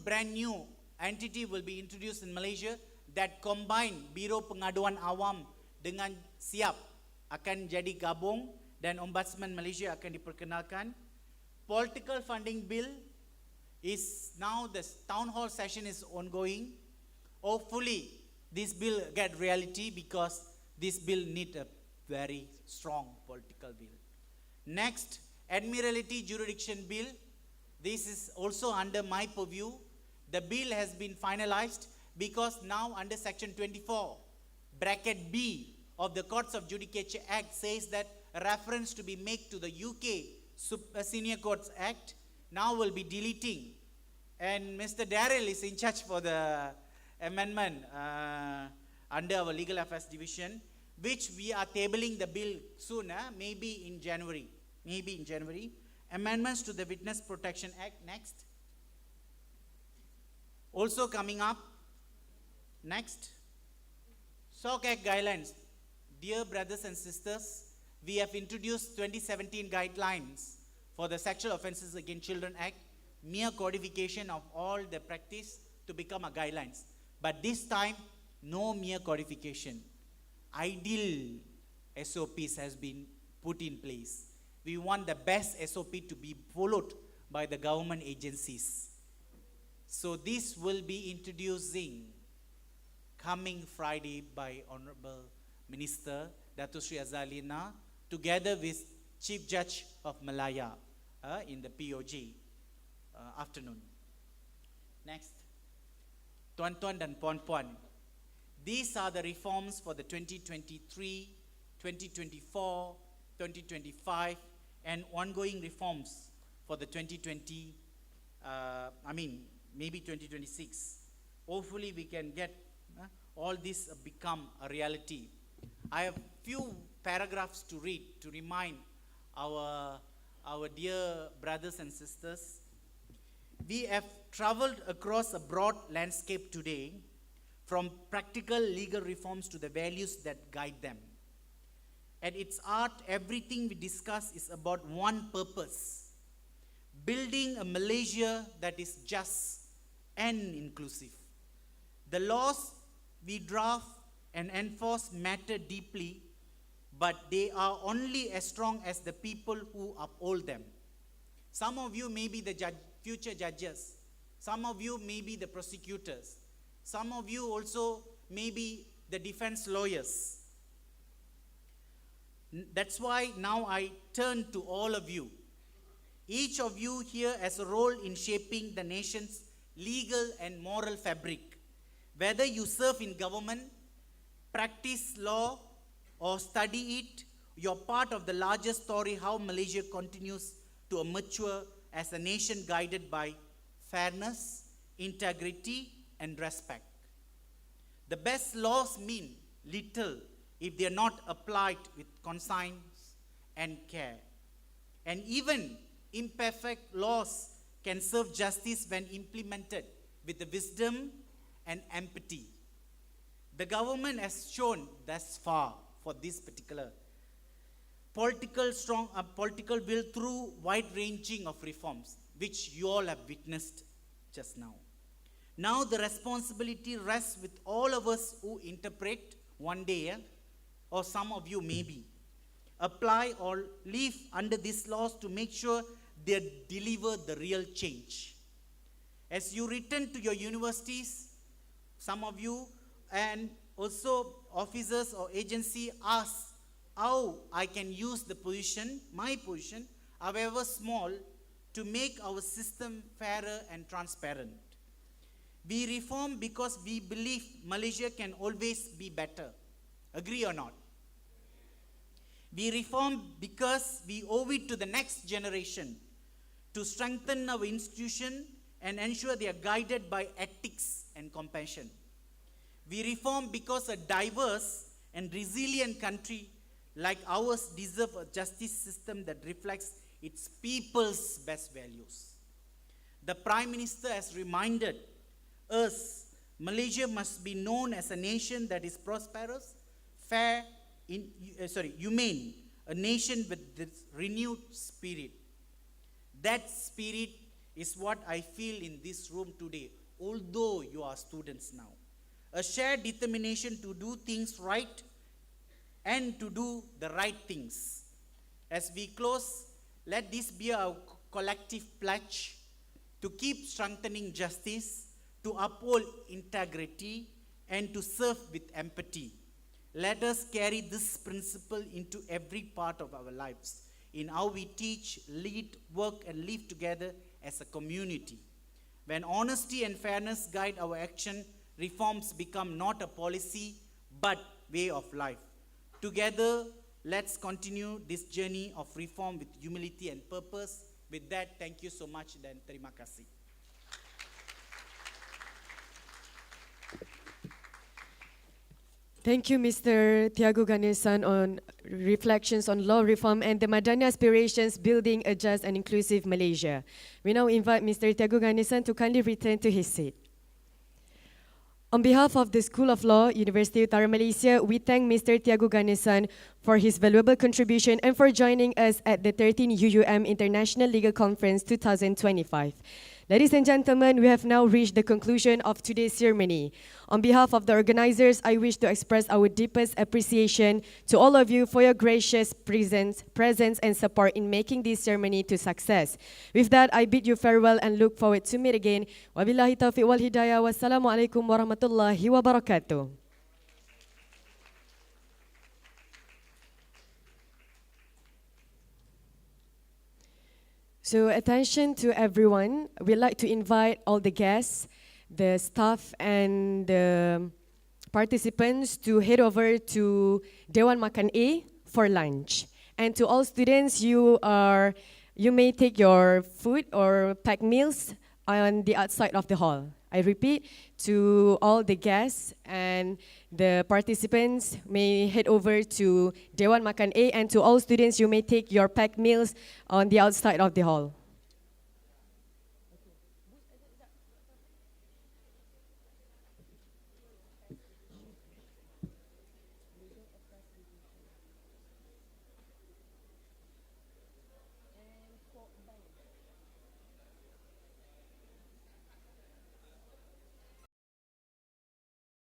Brand new entity will be introduced in Malaysia that combine Biro Pengaduan Awam dengan SIAP akan jadi gabung dan Ombudsman Malaysia akan diperkenalkan. Political Funding Bill is now, the town hall session is ongoing. Hopefully this bill get reality because this bill need a very strong political bill. Next, Admiralty Jurisdiction Bill. This is also under my purview. The bill has been finalized because now under Section 24, bracket B of the Courts of Judicature Act says that a reference to be made to the UK Senior Courts Act now will be deleting. And Mr. Darrell is in charge for the amendment under our Legal Affairs Division, which we are tabling the bill soon, maybe in January. Amendments to the Witness Protection Act, next. Also coming up, next, SOC Act guidelines. Dear brothers and sisters, we have introduced 2017 guidelines for the Sexual Offences Against Children Act, mere codification of all the practice to become a guidelines. But this time, no mere codification. Ideal SOPs has been put in place. We want the best SOP to be followed by the government agencies. So this will be introducing coming Friday by Honorable Minister Dato Sri Azalina together with Chief Judge of Malaya in the POG afternoon. Next, Tuan-tuan dan puan-puan, these are the reforms for the 2023, 2024, 2025 and ongoing reforms for the 2020, maybe 2026. Hopefully we can get all this become a reality. I have few paragraphs to read to remind our dear brothers and sisters. We have traveled across a broad landscape today, from practical legal reforms to the values that guide them. At its heart, everything we discuss is about one purpose: building a Malaysia that is just and inclusive. The laws we draft and enforce matter deeply, but they are only as strong as the people who uphold them. Some of you may be the future judges. Some of you may be the prosecutors. Some of you also may be the defense lawyers. That's why now I turn to all of you. Each of you here has a role in shaping the nation's legal and moral fabric. Whether you serve in government, practice law, or study it, you're part of the larger story how Malaysia continues to mature as a nation guided by fairness, integrity, and respect. The best laws mean little if they are not applied with conscience and care. And even imperfect laws can serve justice when implemented with the wisdom and empathy. The government has shown thus far for this particular political will through wide-ranging of reforms, which you all have witnessed just now. Now the responsibility rests with all of us who interpret one day, or some of you maybe, apply or live under these laws to make sure they deliver the real change. As you return to your universities, some of you and also officers or agency ask how I can use the position, my position, however small, to make our system fairer and transparent. We reform because we believe Malaysia can always be better. Agree or not? We reform because we owe it to the next generation to strengthen our institution and ensure they are guided by ethics and compassion. We reform because a diverse and resilient country like ours deserves a justice system that reflects its people's best values. The Prime Minister has reminded us Malaysia must be known as a nation that is prosperous, fair, humane, a nation with this renewed spirit. That spirit is what I feel in this room today, although you are students now. A shared determination to do things right and to do the right things. As we close, let this be our collective pledge to keep strengthening justice, to uphold integrity, and to serve with empathy. Let us carry this principle into every part of our lives, in how we teach, lead, work, and live together as a community. When honesty and fairness guide our action, reforms become not a policy, but way of life. Together, let's continue this journey of reform with humility and purpose. With that, thank you so much dan terima kasih. Thank you, Mr. Tiago Ganesan, on reflections on law reform and the Madani aspirations building a just and inclusive Malaysia. We now invite Mr. Tiago Ganesan to kindly return to his seat. On behalf of the School of Law, University Utara Malaysia, we thank Mr. Tiago Ganesan for his valuable contribution and for joining us at the 13th UUM International Legal Conference 2025. Ladies and gentlemen, we have now reached the conclusion of today's ceremony. On behalf of the organizers, I wish to express our deepest appreciation to all of you for your gracious presence and support in making this ceremony to success. With that, I bid you farewell and look forward to meet again. Wabillahi taufiq wal hidayah. Wassalamualaikum warahmatullahi wabarakatuh. So attention to everyone. We'd like to invite all the guests, the staff and the participants to head over to Dewan Makan A for lunch. And to all students, you may take your food or packed meals on the outside of the hall. I repeat, to all the guests and the participants may head over to Dewan Makan A, and to all students, you may take your packed meals on the outside of the hall.